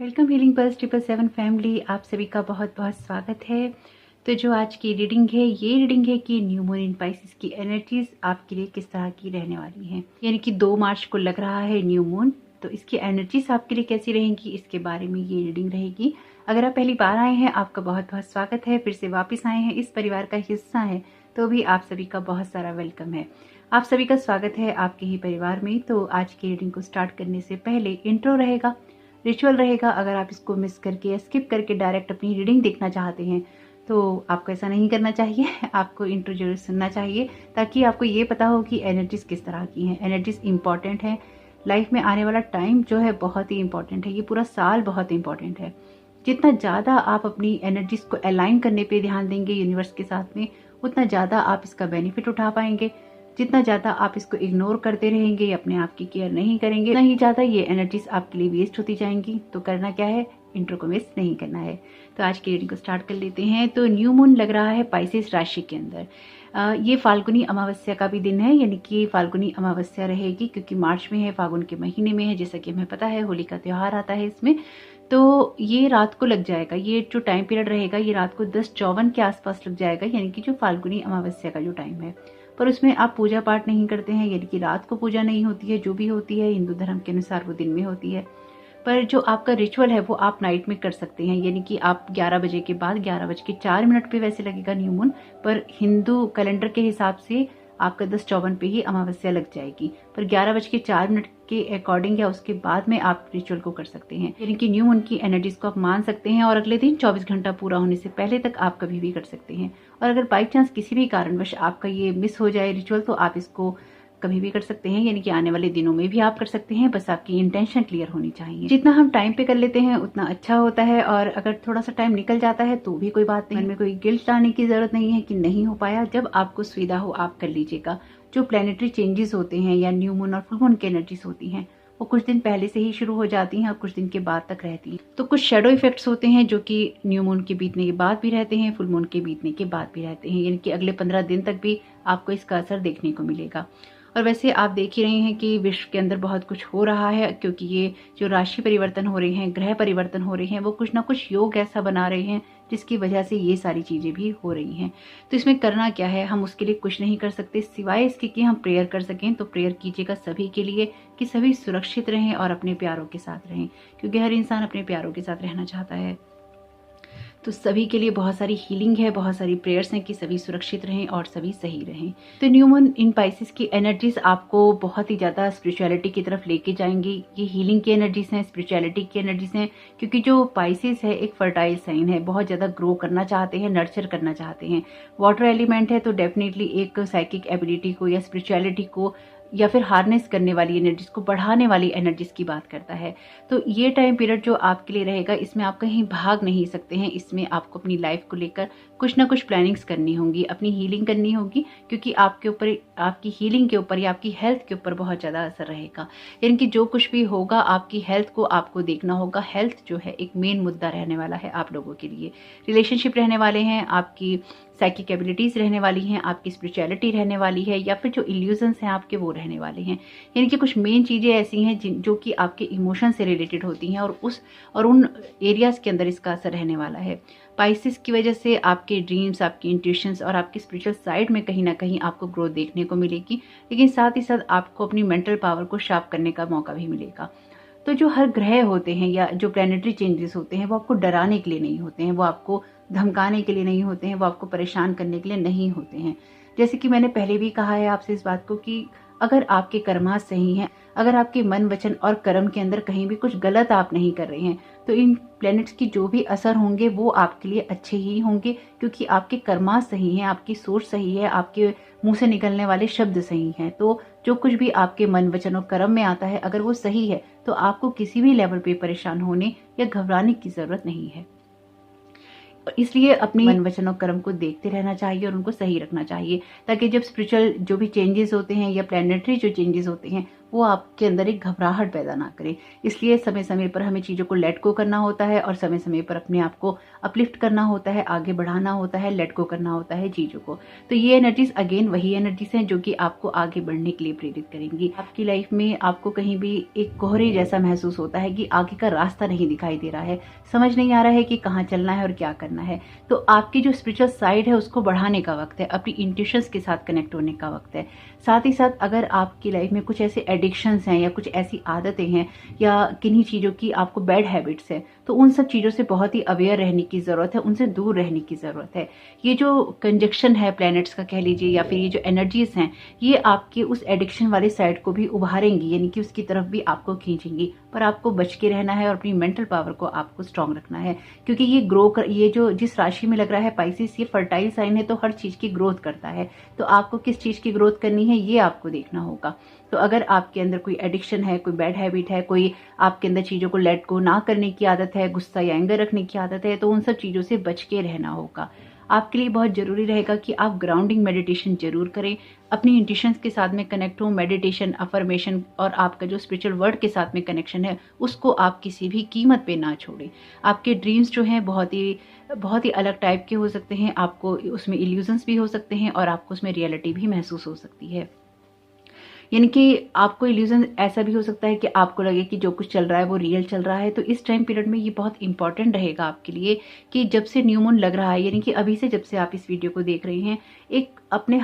Welcome healing pulse 777 family, आप सभी का बहुत बहुत स्वागत है। तो जो आज की रीडिंग है, ये रीडिंग है कि न्यू मून इन पाइसेस की एनर्जीज आपके लिए किस तरह की रहने वाली हैं। यानी कि 2 मार्च को लग रहा है न्यू मून, तो इसकी एनर्जीज आपके लिए कैसी रहेंगी, इसके बारे में ये रीडिंग रहेगी। अगर आप पहली बार आए हैं, आपका बहुत बहुत स्वागत है। फिर से वापस आए हैं, इस परिवार का हिस्सा है, तो भी आप सभी का बहुत सारा वेलकम है। आप सभी का स्वागत है आपके ही परिवार में। तो आज की रीडिंग को स्टार्ट करने से पहले इंट्रो रहेगा, रिचुअल रहेगा। अगर आप इसको मिस करके या स्किप करके डायरेक्ट अपनी रीडिंग देखना चाहते हैं तो आपको ऐसा नहीं करना चाहिए। आपको इंट्रो जरूर सुनना चाहिए ताकि आपको ये पता हो कि एनर्जीज किस तरह की हैं। एनर्जीज इंपॉर्टेंट है, लाइफ में आने वाला टाइम जो है बहुत ही इंपॉर्टेंट है। ये पूरा साल बहुत इंपॉर्टेंट है। जितना ज़्यादा आप अपनी एनर्जीज को अलाइन करने पे ध्यान देंगे यूनिवर्स के साथ में, उतना ज़्यादा आप इसका बेनिफिट उठा पाएंगे। जितना ज़्यादा आप इसको इग्नोर करते रहेंगे, अपने आप की केयर नहीं करेंगे, उतना ही ज़्यादा ये एनर्जीज आपके लिए वेस्ट होती जाएंगी। तो करना क्या है, इंट्रो को मिस नहीं करना है। तो आज की रीडिंग को स्टार्ट कर लेते हैं। तो न्यू मून लग रहा है पाइसेस राशि के अंदर। ये फाल्गुनी अमावस्या का भी दिन है, यानी कि फाल्गुनी अमावस्या रहेगी क्योंकि मार्च में है, फागुन के महीने में है। जैसा कि हमें पता है होली का त्यौहार आता है इसमें, तो ये रात को लग जाएगा। ये जो टाइम पीरियड रहेगा ये रात को 10:54 के आसपास लग जाएगा, यानी कि जो फाल्गुनी अमावस्या का जो टाइम है। पर उसमें आप पूजा पाठ नहीं करते हैं, यानी कि रात को पूजा नहीं होती है। जो भी होती है हिंदू धर्म के अनुसार वो दिन में होती है। पर जो आपका रिचुअल है वो आप नाइट में कर सकते हैं, यानी कि आप 11 बजे के बाद 11:04 पे वैसे लगेगा न्यू मून, पर हिंदू कैलेंडर के हिसाब से आपका 10:54 पे ही अमावस्या लग जाएगी। पर 11:04 के अकॉर्डिंग या उसके बाद में आप रिचुअल को कर सकते हैं, यानी कि न्यू मून की एनर्जीज को आप मान सकते हैं। और अगले दिन 24 घंटा पूरा होने से पहले तक आप कभी भी कर सकते हैं। और अगर बाई चांस किसी भी कारणवश आपका ये मिस हो जाए रिचुअल, तो आप इसको कभी भी कर सकते हैं, यानी कि आने वाले दिनों में भी आप कर सकते हैं। बस आपकी इंटेंशन क्लियर होनी चाहिए। जितना हम टाइम पे कर लेते हैं उतना अच्छा होता है। और अगर थोड़ा सा टाइम निकल जाता है तो भी कोई बात नहीं, मन में कोई गिल्ट लाने की जरूरत नहीं है कि नहीं हो पाया। जब आपको सुविधा हो आप कर लीजिएगा। जो प्लैनेटरी चेंजेस होते हैं या न्यू मून और फुल मून की एनर्जीज होती हैं वो कुछ दिन पहले से ही शुरू हो जाती हैं और कुछ दिन के बाद तक रहती हैं। तो कुछ शेडो इफेक्ट्स होते हैं जो कि न्यू मून के बीतने के बाद भी रहते हैं, फुल मून के बीतने के बाद भी रहते हैं, यानी कि अगले 15 दिन तक भी आपको इसका असर देखने को मिलेगा। और वैसे आप देख ही रहे हैं कि विश्व के अंदर बहुत कुछ हो रहा है, क्योंकि ये जो राशि परिवर्तन हो रहे हैं, ग्रह परिवर्तन हो रहे हैं, वो कुछ ना कुछ योग ऐसा बना रहे हैं जिसकी वजह से ये सारी चीजें भी हो रही हैं। तो इसमें करना क्या है, हम उसके लिए कुछ नहीं कर सकते सिवाय इसके कि हम प्रेयर कर सकें। तो प्रेयर कीजिएगा सभी के लिए कि सभी सुरक्षित रहें और अपने प्यारों के साथ रहें, क्योंकि हर इंसान अपने प्यारों के साथ रहना चाहता है। तो सभी के लिए बहुत सारी हीलिंग है, बहुत सारी प्रेयर्स हैं कि सभी सुरक्षित रहें और सभी सही रहें। तो न्यू मून इन पाइसेस की एनर्जीज आपको बहुत ही ज़्यादा स्पिरिचुअलिटी की तरफ लेके जाएंगी। ये हीलिंग की एनर्जीज हैं, स्पिरिचुअलिटी की एनर्जीज हैं, क्योंकि जो पाइसेस है एक फर्टाइल साइन है, बहुत ज़्यादा ग्रो करना चाहते हैं, नर्चर करना चाहते हैं। वाटर एलिमेंट है तो डेफिनेटली एक साइकिक एबिलिटी को या स्पिरिचुअलिटी को या फिर हार्नेस करने वाली एनर्जीज को बढ़ाने वाली एनर्जीज की बात करता है। तो ये टाइम पीरियड जो आपके लिए रहेगा, इसमें आप कहीं भाग नहीं सकते हैं। इसमें आपको अपनी लाइफ को लेकर कुछ ना कुछ प्लानिंग्स करनी होंगी, अपनी हीलिंग करनी होगी, क्योंकि आपके ऊपर, आपकी हीलिंग के ऊपर या आपकी हेल्थ के ऊपर बहुत ज़्यादा असर रहेगा। यानी कि जो कुछ भी होगा आपकी हेल्थ को आपको देखना होगा। हेल्थ जो है एक मेन मुद्दा रहने वाला है आप लोगों के लिए। रिलेशनशिप रहने वाले हैं, आपकी साइकिक एबिलिटीज रहने वाली हैं, आपकी स्पिरिचुअलिटी रहने वाली है, या फिर जो इल्यूजन्स हैं आपके वो रहने वाले हैं। यानी कि कुछ मेन चीज़ें ऐसी हैं जो कि आपके इमोशन से रिलेटेड होती हैं और उन एरियाज के अंदर इसका असर रहने वाला है। पाइसेस की वजह से आपके ड्रीम्स, आपकी इंट्यूशंस और आपकी स्पिरिचुअल साइड में कहीं ना कहीं आपको ग्रोथ देखने को मिलेगी, लेकिन साथ ही साथ आपको अपनी मेंटल पावर को शार्प करने का मौका भी मिलेगा। तो जो हर ग्रह होते हैं या जो प्लैनेटरी चेंजेस होते हैं वो आपको डराने के लिए नहीं होते हैं, वो आपको धमकाने के लिए नहीं होते हैं, वो आपको परेशान करने के लिए नहीं होते हैं। जैसे कि मैंने पहले भी कहा है आपसे इस बात को कि अगर आपके कर्मा सही हैं, अगर आपके मन, वचन और कर्म के अंदर कहीं भी कुछ गलत आप नहीं कर रहे हैं, तो इन प्लैनेट्स की जो भी असर होंगे वो आपके लिए अच्छे ही होंगे, क्योंकि आपके कर्मा सही हैं, आपकी सोच सही है, आपके मुंह से निकलने वाले शब्द सही हैं। तो जो कुछ भी आपके मन, वचन और कर्म में आता है, अगर वो सही है तो आपको किसी भी लेवल पे परेशान होने या घबराने की जरूरत नहीं है। इसलिए अपने मन, वचन और कर्म को देखते रहना चाहिए और उनको सही रखना चाहिए, ताकि जब स्पिरिचुअल जो भी चेंजेस होते हैं या प्लैनेटरी जो चेंजेस होते हैं वो आपके अंदर एक घबराहट पैदा ना करे। इसलिए समय समय पर हमें चीज़ों को लेट गो करना होता है और समय समय पर अपने आप को अपलिफ्ट करना होता है, आगे बढ़ाना होता है, लेट गो करना होता है चीज़ों को। तो ये एनर्जीज अगेन वही एनर्जीज हैं जो कि आपको आगे बढ़ने के लिए प्रेरित करेंगी। आपकी लाइफ में आपको कहीं भी एक कोहरे जैसा महसूस होता है कि आगे का रास्ता नहीं दिखाई दे रहा है, समझ नहीं आ रहा है कि कहाँ चलना है और क्या करना है, तो आपकी जो स्पिरिचुअल साइड है उसको बढ़ाने का वक्त है, अपनी इंट्यूशंस के साथ कनेक्ट होने का वक्त है। साथ ही साथ अगर आपकी लाइफ में कुछ ऐसे एडिक्शंस हैं या कुछ ऐसी आदतें हैं या किन्हीं चीज़ों की आपको बैड हैबिट्स है, तो उन सब चीज़ों से बहुत ही अवेयर रहने की ज़रूरत है, उनसे दूर रहने की ज़रूरत है। ये जो कंजक्शन है प्लैनेट्स का कह लीजिए या फिर ये जो एनर्जीज हैं, ये आपके उस एडिक्शन वाले साइड को भी उभारेंगी, यानी कि उसकी तरफ भी आपको खींचेंगी। पर आपको बच के रहना है और अपनी मेंटल पावर को आपको स्ट्रांग रखना है, क्योंकि ये ये जो जिस राशि में लग रहा है पाइसिस, ये फर्टाइल साइन है, तो हर चीज़ की ग्रोथ करता है। तो आपको किस चीज़ की ग्रोथ करनी है ये आपको देखना होगा। तो अगर आपके अंदर कोई एडिक्शन है, कोई बैड हैबिट है, कोई आपके अंदर चीज़ों को लेट गो ना करने की आदत है, गुस्सा या एंगर रखने की आदत है, तो उन सब चीज़ों से बच के रहना होगा। आपके लिए बहुत ज़रूरी रहेगा कि आप ग्राउंडिंग मेडिटेशन जरूर करें, अपनी इंट्यूशंस के साथ में कनेक्ट हो। मेडिटेशन, अफर्मेशन और आपका जो स्पिरिचुअल वर्ल्ड के साथ में कनेक्शन है उसको आप किसी भी कीमत पे ना छोड़ें। आपके ड्रीम्स जो हैं बहुत ही अलग टाइप के हो सकते हैं, आपको उसमें इल्यूजन्स भी हो सकते हैं और आपको उसमें रियलिटी भी महसूस हो सकती है। यानी कि आपको इल्यूजन ऐसा भी हो सकता है कि आपको लगे कि जो कुछ चल रहा है वो रियल चल रहा है। तो इस टाइम पीरियड में ये बहुत इंपॉर्टेंट रहेगा आपके लिए कि जब से न्यू मून लग रहा है, यानी कि अभी से जब से आप इस वीडियो को देख रहे हैं, एक अपने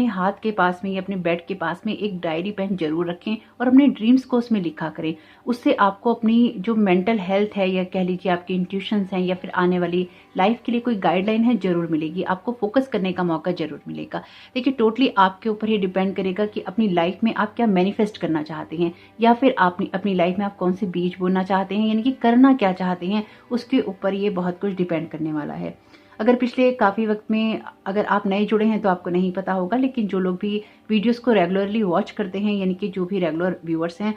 हाथ के पास में या अपने बेड के पास में एक डायरी पेन जरूर रखें और अपने ड्रीम्स को उसमें लिखा करें। उससे आपको अपनी जो मेंटल हेल्थ है या कह लीजिए आपके इंट्यूशंस हैं या फिर आने वाली लाइफ के लिए कोई गाइडलाइन है जरूर मिलेगी, आपको फोकस करने का मौका जरूर मिलेगा। देखिए टोटली आपके ऊपर ही डिपेंड करेगा कि अपनी लाइफ में आप क्या मैनिफेस्ट करना चाहते हैं या फिर आप अपनी लाइफ में आप कौन से बीज बोना चाहते हैं, यानी कि करना क्या चाहते हैं, उसके ऊपर ये बहुत कुछ डिपेंड करने वाला है। अगर पिछले काफ़ी वक्त में अगर आप नए जुड़े हैं तो आपको नहीं पता होगा, लेकिन जो लोग भी वीडियोस को रेगुलरली वॉच करते हैं, यानी कि जो भी रेगुलर व्यूअर्स हैं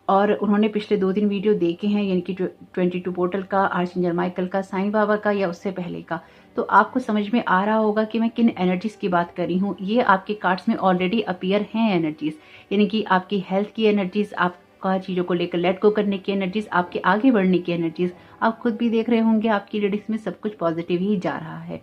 और उन्होंने पिछले 2-3 वीडियो देखे हैं, यानी कि 22 पोर्टल का, आर्चएंजल माइकल का, साईं बाबा का या उससे पहले का, तो आपको समझ में आ रहा होगा कि मैं किन एनर्जीज की बात कर रही हूँ। ये आपके कार्ड्स में ऑलरेडी अपीयर हैं एनर्जीज, यानी कि आपकी हेल्थ की एनर्जीज, आपका चीज़ों को लेकर लेट गो करने की एनर्जीज, आपके आगे बढ़ने की एनर्जीज। आप खुद भी देख रहे होंगे आपकी रीडिंग्स में सब कुछ पॉजिटिव ही जा रहा है।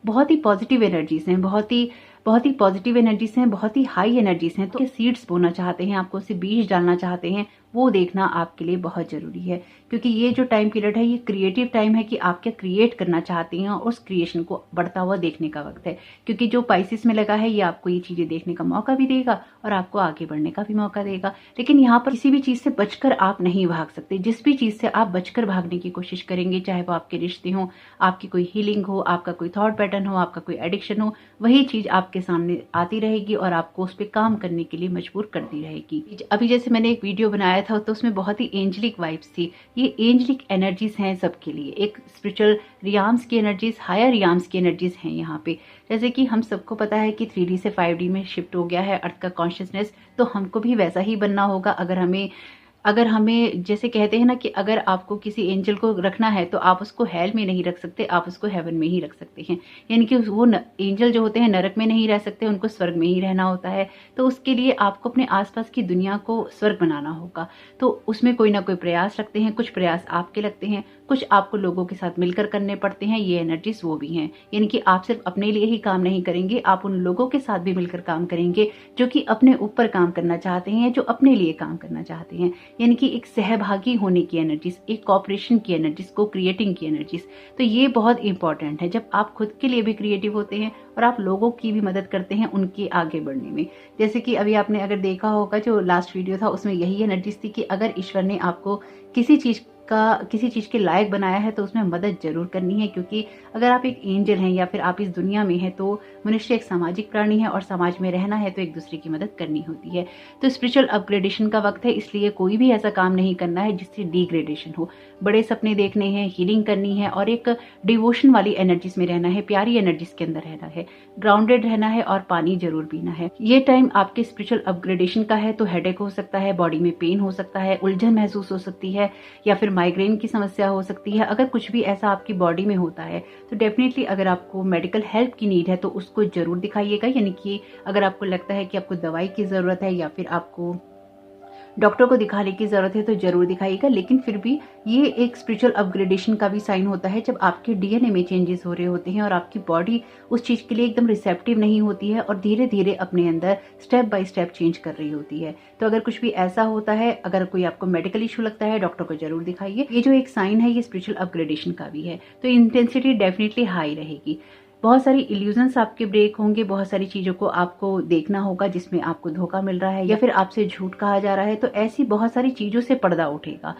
बहुत ही पॉजिटिव एनर्जीज हैं, बहुत ही पॉजिटिव एनर्जीज हैं, बहुत ही हाई एनर्जीज हैं। तो सीड्स बोना चाहते हैं, आपको उसे बीज डालना चाहते हैं, वो देखना आपके लिए बहुत जरूरी है, क्योंकि ये जो टाइम पीरियड है ये क्रिएटिव टाइम है कि आप क्या क्रिएट करना चाहते हैं और उस क्रिएशन को बढ़ता हुआ देखने का वक्त है। क्योंकि जो पाइसिस में लगा है ये आपको ये चीजें देखने का मौका भी देगा और आपको आगे बढ़ने का भी मौका देगा। लेकिन यहाँ पर किसी भी चीज से बचकर आप नहीं भाग सकते। जिस भी चीज से आप बचकर भागने की कोशिश करेंगे, चाहे वो आपके रिश्ते हो, आपकी कोई हीलिंग हो, आपका कोई थॉट पैटर्न हो, आपका कोई एडिक्शन हो, वही चीज आपके सामने आती रहेगी और आपको उस पर काम करने के लिए मजबूर करती रहेगी। अभी जैसे मैंने एक वीडियो बनाया था तो उसमें बहुत ही एंजलिक वाइब्स थी। ये एंजलिक एनर्जीज हैं सबके लिए, एक स्पिरिचुअल रियाम्स की एनर्जीज, हायर रियाम्स की एनर्जीज हैं यहाँ पे। जैसे कि हम सबको पता है कि 3D से 5D में शिफ्ट हो गया है अर्थ का कॉन्शियसनेस, तो हमको भी वैसा ही बनना होगा। अगर हमें जैसे कहते हैं ना कि अगर आपको किसी एंजल को रखना है तो आप उसको हेल में नहीं रख सकते, आप उसको हेवन में ही रख सकते हैं। यानी कि वो एंजल जो होते हैं नरक में नहीं रह सकते, उनको स्वर्ग में ही रहना होता है। तो उसके लिए आपको अपने आसपास की दुनिया को स्वर्ग बनाना होगा। तो उसमें कोई ना कोई प्रयास लगते हैं, कुछ प्रयास आपके लगते हैं, कुछ आपको लोगों के साथ मिलकर करने पड़ते हैं। ये एनर्जीज वो भी हैं, यानी कि आप सिर्फ अपने लिए ही काम नहीं करेंगे, आप उन लोगों के साथ भी मिलकर काम करेंगे जो कि अपने ऊपर काम करना चाहते हैं, जो अपने लिए काम करना चाहते हैं। यानी कि एक सहभागी होने की एनर्जीज, एक कॉपरेशन की एनर्जीज, को क्रिएटिंग की एनर्जीज। तो ये बहुत इंपॉर्टेंट है जब आप खुद के लिए भी क्रिएटिव होते हैं और आप लोगों की भी मदद करते हैं उनके आगे बढ़ने में। जैसे कि अभी आपने अगर देखा होगा जो लास्ट वीडियो था उसमें यही एनर्जीज थी कि अगर ईश्वर ने आपको किसी चीज के लायक बनाया है तो उसमें मदद जरूर करनी है, क्योंकि अगर आप एक एंजल हैं या फिर आप इस दुनिया में हैं तो मनुष्य एक सामाजिक प्राणी है और समाज में रहना है तो एक दूसरे की मदद करनी होती है। तो स्पिरिचुअल अपग्रेडेशन का वक्त है, इसलिए कोई भी ऐसा काम नहीं करना है जिससे डिग्रेडेशन हो। बड़े सपने देखने हैं, हीलिंग करनी है और एक डिवोशन वाली एनर्जीज में रहना है, प्यारी एनर्जीज के अंदर रहना है, ग्राउंडेड रहना है और पानी जरूर पीना है। ये टाइम आपके स्पिरिचुअल अपग्रेडेशन का है, तो हेडेक हो सकता है, बॉडी में पेन हो सकता है, उलझन महसूस हो सकती है या फिर माइग्रेन की समस्या हो सकती है। अगर कुछ भी ऐसा आपकी बॉडी में होता है तो डेफिनेटली अगर आपको मेडिकल हेल्प की नीड है तो उसको जरूर दिखाइएगा। यानी कि अगर आपको लगता है कि आपको दवाई की जरूरत है या फिर आपको डॉक्टर को दिखाने की ज़रूरत है तो ज़रूर दिखाइएगा, लेकिन फिर भी ये एक स्पिरिचुअल अपग्रेडेशन का भी साइन होता है जब आपके डीएनए में चेंजेस हो रहे होते हैं और आपकी बॉडी उस चीज़ के लिए एकदम रिसेप्टिव नहीं होती है और धीरे धीरे अपने अंदर स्टेप बाय स्टेप चेंज कर रही होती है। तो अगर कुछ भी ऐसा होता है, अगर कोई आपको मेडिकल इशू लगता है, डॉक्टर को जरूर दिखाइए। ये जो एक साइन है ये स्पिरिचुअल अपग्रेडेशन का भी है, तो इंटेंसिटी डेफिनेटली हाई रहेगी। बहुत सारी इल्यूजन्स आपके ब्रेक होंगे, बहुत सारी चीज़ों को आपको देखना होगा जिसमें आपको धोखा मिल रहा है या फिर आपसे झूठ कहा जा रहा है, तो ऐसी बहुत सारी चीज़ों से पर्दा उठेगा।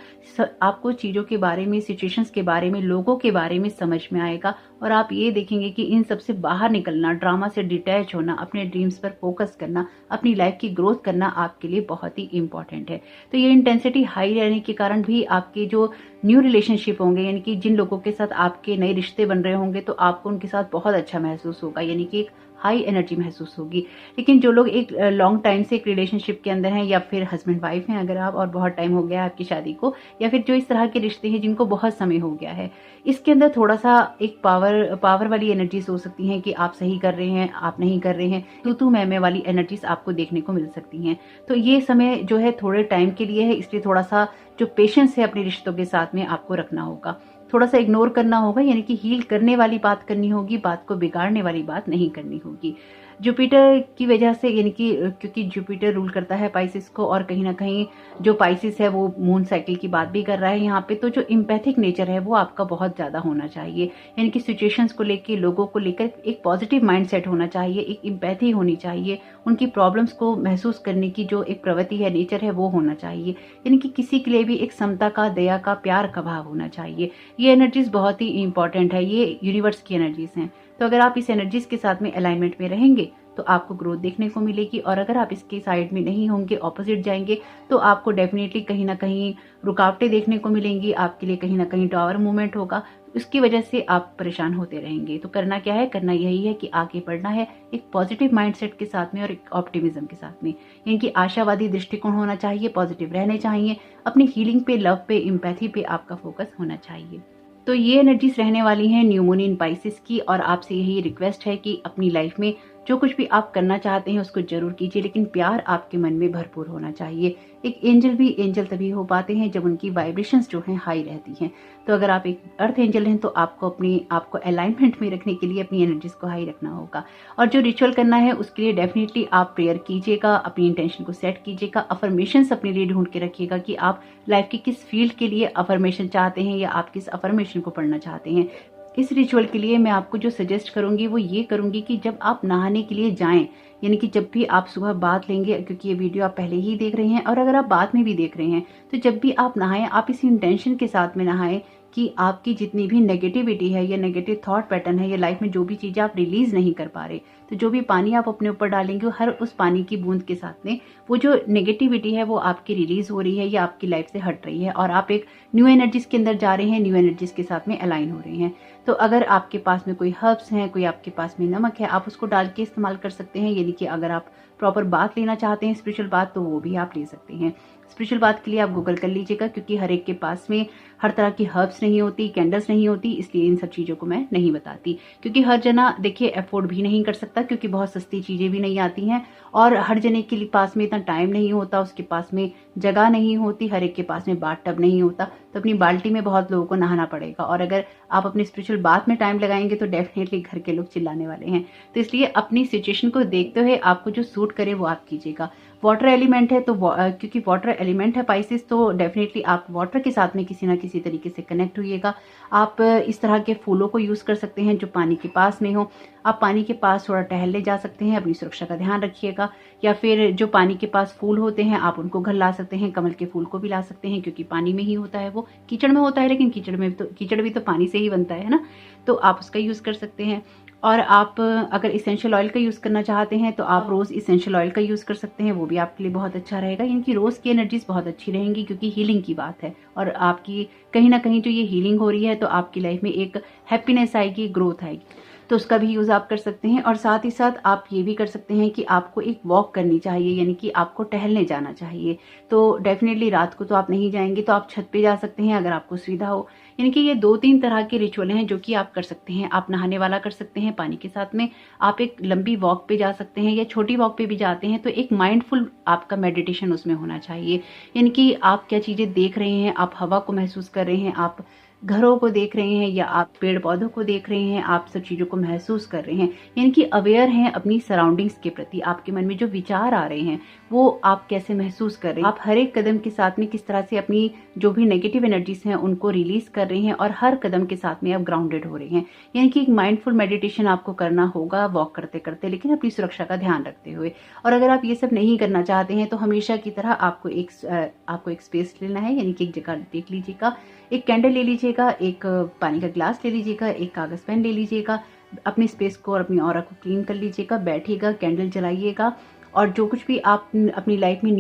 आपको चीज़ों के बारे में, सिचुएशंस के बारे में, लोगों के बारे में समझ में आएगा और आप ये देखेंगे कि इन सब से बाहर निकलना, ड्रामा से डिटैच होना, अपने ड्रीम्स पर फोकस करना, अपनी लाइफ की ग्रोथ करना आपके लिए बहुत ही इंपॉर्टेंट है। तो ये इंटेंसिटी हाई रहने के कारण भी आपके जो न्यू रिलेशनशिप होंगे, यानी कि जिन लोगों के साथ आपके नए रिश्ते बन रहे होंगे, तो आपको उनके साथ बहुत अच्छा महसूस होगा, यानी कि एक हाई एनर्जी महसूस होगी। लेकिन जो लोग एक लॉन्ग टाइम से एक रिलेशनशिप के अंदर हैं या फिर हस्बैंड वाइफ हैं अगर आप, और बहुत टाइम हो गया है आपकी शादी को, या फिर जो इस तरह के रिश्ते हैं जिनको बहुत समय हो गया है, इसके अंदर थोड़ा सा एक पावर वाली एनर्जीज हो सकती हैं कि आप सही कर रहे हैं, आप नहीं कर रहे हैं, तू मैं वाली एनर्जीज आपको देखने को मिल सकती हैं। तो ये समय जो है थोड़े टाइम के लिए है, इसलिए थोड़ा सा जो पेशेंस है अपने रिश्तों के साथ में आपको रखना होगा, थोड़ा सा इग्नोर करना होगा, यानी कि हील करने वाली बात करनी होगी, बात को बिगाड़ने वाली बात नहीं करनी होगी। जुपिटर की वजह से, यानी कि क्योंकि जुपिटर रूल करता है पाइसिस को, और कहीं ना कहीं जो पाइसिस है वो मून साइकिल की बात भी कर रहा है यहाँ पे, तो जो इम्पैथिक नेचर है वो आपका बहुत ज्यादा होना चाहिए, यानी कि सिचुएशंस को लेकर, लोगों को लेकर एक पॉजिटिव माइंडसेट होना चाहिए, एक इम्पैथी होनी चाहिए, उनकी प्रॉब्लम्स को महसूस करने की जो एक प्रवृत्ति है, नेचर है, वो होना चाहिए, यानी कि किसी के लिए भी एक समता का, दया का, प्यार का भाव होना चाहिए। ये एनर्जीज बहुत ही इंपॉर्टेंट है, ये यूनिवर्स की एनर्जीज हैं। तो अगर आप इस एनर्जीज के साथ में अलाइनमेंट में रहेंगे तो आपको ग्रोथ देखने को मिलेगी, और अगर आप इसके साइड में नहीं होंगे, ऑपोजिट जाएंगे, तो आपको डेफिनेटली कहीं ना कहीं रुकावटें देखने को मिलेंगी, आपके लिए कहीं ना कहीं टावर मूवमेंट होगा, उसकी वजह से आप परेशान होते रहेंगे। तो करना क्या है, करना यही है कि आगे बढ़ना है एक पॉजिटिव माइंडसेट के साथ में और एक ऑप्टिमिज्म के साथ में, यानी कि आशावादी दृष्टिकोण होना चाहिए, पॉजिटिव रहने चाहिए, अपनी हीलिंग पे, लव पे, एम्पैथी पे आपका फोकस होना चाहिए। तो ये एनर्जीज रहने वाली हैं न्यू मून इन पाइसिस की, और आपसे यही रिक्वेस्ट है कि अपनी लाइफ में जो कुछ भी आप करना चाहते हैं उसको जरूर कीजिए, लेकिन प्यार आपके मन में भरपूर होना चाहिए। एक एंजल भी एंजल तभी हो पाते हैं जब उनकी वाइब्रेशंस जो हैं हाई रहती हैं। तो अगर आप एक अर्थ एंजल हैं तो आपको अलाइनमेंट में रखने के लिए अपनी एनर्जीज को हाई रखना होगा, और जो रिचुअल करना है उसके लिए डेफिनेटली आप प्रेयर कीजिएगा, अपनी इंटेंशन को सेट कीजिएगा, अफर्मेशंस अपने लिए ढूंढ के रखिएगा कि आप लाइफ की किस फील्ड के लिए अफर्मेशन चाहते हैं या आप किस अफर्मेशन को पढ़ना चाहते हैं। इस रिचुअल के लिए मैं आपको जो सजेस्ट करूंगी वो ये करूंगी कि जब आप नहाने के लिए जाएं, यानी कि जब भी आप सुबह बाथ लेंगे, क्योंकि ये वीडियो आप पहले ही देख रहे हैं और अगर आप बाद में भी देख रहे हैं, तो जब भी आप नहाएं आप इस इंटेंशन के साथ में नहाएं कि आपकी जितनी भी नेगेटिविटी है या नेगेटिव थॉट पैटर्न है या लाइफ में जो भी चीजें आप रिलीज नहीं कर पा रहे, तो जो भी पानी आप अपने ऊपर डालेंगे हर उस पानी की बूंद के साथ में वो जो नेगेटिविटी है वो आपकी रिलीज हो रही है या आपकी लाइफ से हट रही है, और आप एक न्यू एनर्जीज के अंदर जा रहे हैं, न्यू एनर्जीज के साथ में अलाइन हो रहे हैं। तो अगर आपके पास में कोई हर्ब्स हैं, कोई आपके पास में नमक है, आप उसको डाल के इस्तेमाल कर सकते हैं, यानी कि अगर आप प्रॉपर बात लेना चाहते हैं, स्पिरिचुअल बात, तो वो भी आप ले सकते हैं। स्पिरिचुअल बात के लिए आप गूगल कर लीजिएगा, क्योंकि हर एक के पास में हर तरह की हर्ब्स नहीं होती, कैंडल्स नहीं होती, इसलिए इन सब चीज़ों को मैं नहीं बताती, क्योंकि हर जना देखिए अफोर्ड भी नहीं कर सकता, क्योंकि बहुत सस्ती चीज़ें भी नहीं आती हैं, और हर जने के पास में इतना टाइम नहीं होता, उसके पास में जगह नहीं होती, हर एक के पास में बाथ टब नहीं होता, तो अपनी बाल्टी में बहुत लोगों को नहाना पड़ेगा, और अगर आप अपने स्पिरिचुअल बात में टाइम लगाएंगे तो डेफिनेटली घर के लोग चिल्लाने वाले हैं। तो इसलिए अपनी सिचुएशन को देखते हुए आपको जो सूट करे वो आप कीजिएगा। वाटर एलिमेंट है तो क्योंकि वाटर एलिमेंट है पाइसिस, तो डेफिनेटली आप वाटर के साथ में किसी ना किसी तरीके से कनेक्ट होइएगा। आप इस तरह के फूलों को यूज कर सकते हैं जो पानी के पास में हो, आप पानी के पास थोड़ा टहलने जा सकते हैं, अपनी सुरक्षा का ध्यान रखिएगा, या फिर जो पानी के पास फूल होते हैं आप उनको घर ला सकते हैं, कमल के फूल को भी ला सकते हैं, क्योंकि पानी में ही होता है, वो कीचड़ में होता है, लेकिन कीचड़ भी तो पानी से ही बनता है ना, तो आप उसका यूज कर सकते हैं। और आप अगर इसेंशियल ऑयल का यूज़ करना चाहते हैं तो आप रोज़ इसेंशियल ऑयल का यूज़ कर सकते हैं, वो भी आपके लिए बहुत अच्छा रहेगा, यानी रोज़ की एनर्जीज बहुत अच्छी रहेंगी, क्योंकि हीलिंग की बात है, और आपकी कहीं ना कहीं जो ये हीलिंग हो रही है तो आपकी लाइफ में एक हैप्पीनेस आएगी, ग्रोथ आएगी, तो उसका भी यूज़ आप कर सकते हैं। और साथ ही साथ आप ये भी कर सकते हैं कि आपको एक वॉक करनी चाहिए, यानी कि आपको टहलने जाना चाहिए। तो डेफिनेटली रात को तो आप नहीं जाएंगे, तो आप छत पे जा सकते हैं अगर आपको सुविधा हो, यानी कि ये 2-3 तरह के रिचुअल हैं जो कि आप कर सकते हैं। आप नहाने वाला कर सकते हैं पानी के साथ में, आप एक लंबी वॉक पे जा सकते हैं या छोटी वॉक पे भी जाते हैं तो एक माइंडफुल आपका मेडिटेशन उसमें होना चाहिए। यानी कि आप क्या चीज़ें देख रहे हैं, आप हवा को महसूस कर रहे हैं, आप घरों को देख रहे हैं या आप पेड़ पौधों को देख रहे हैं, आप सब चीज़ों को महसूस कर रहे हैं, यानी कि अवेयर हैं अपनी सराउंडिंग्स के प्रति। आपके मन में जो विचार आ रहे हैं वो आप कैसे महसूस कर रहे हैं, आप हर एक कदम के साथ में किस तरह से अपनी जो भी नेगेटिव एनर्जीज हैं उनको रिलीज कर रहे हैं और हर कदम के साथ में आप ग्राउंडेड हो रहे हैं। यानी कि एक माइंडफुल मेडिटेशन आपको करना होगा वॉक करते करते, लेकिन अपनी सुरक्षा का ध्यान रखते हुए। और अगर आप ये सब नहीं करना चाहते हैं तो हमेशा की तरह आपको एक स्पेस लेना है, यानी कि एक जगह देख लीजिएगा, एक कैंडल ले लीजिएगा, एक पानी का ग्लास ले लीजिएगा, एक कागज पेन ले लीजिएगा, अपनी स्पेस को और अपनी ऑरा को क्लीन कर लीजिएगा, बैठिएगा, कैंडल जलाइएगा और जो कुछ भी आप अपनी लाइफ में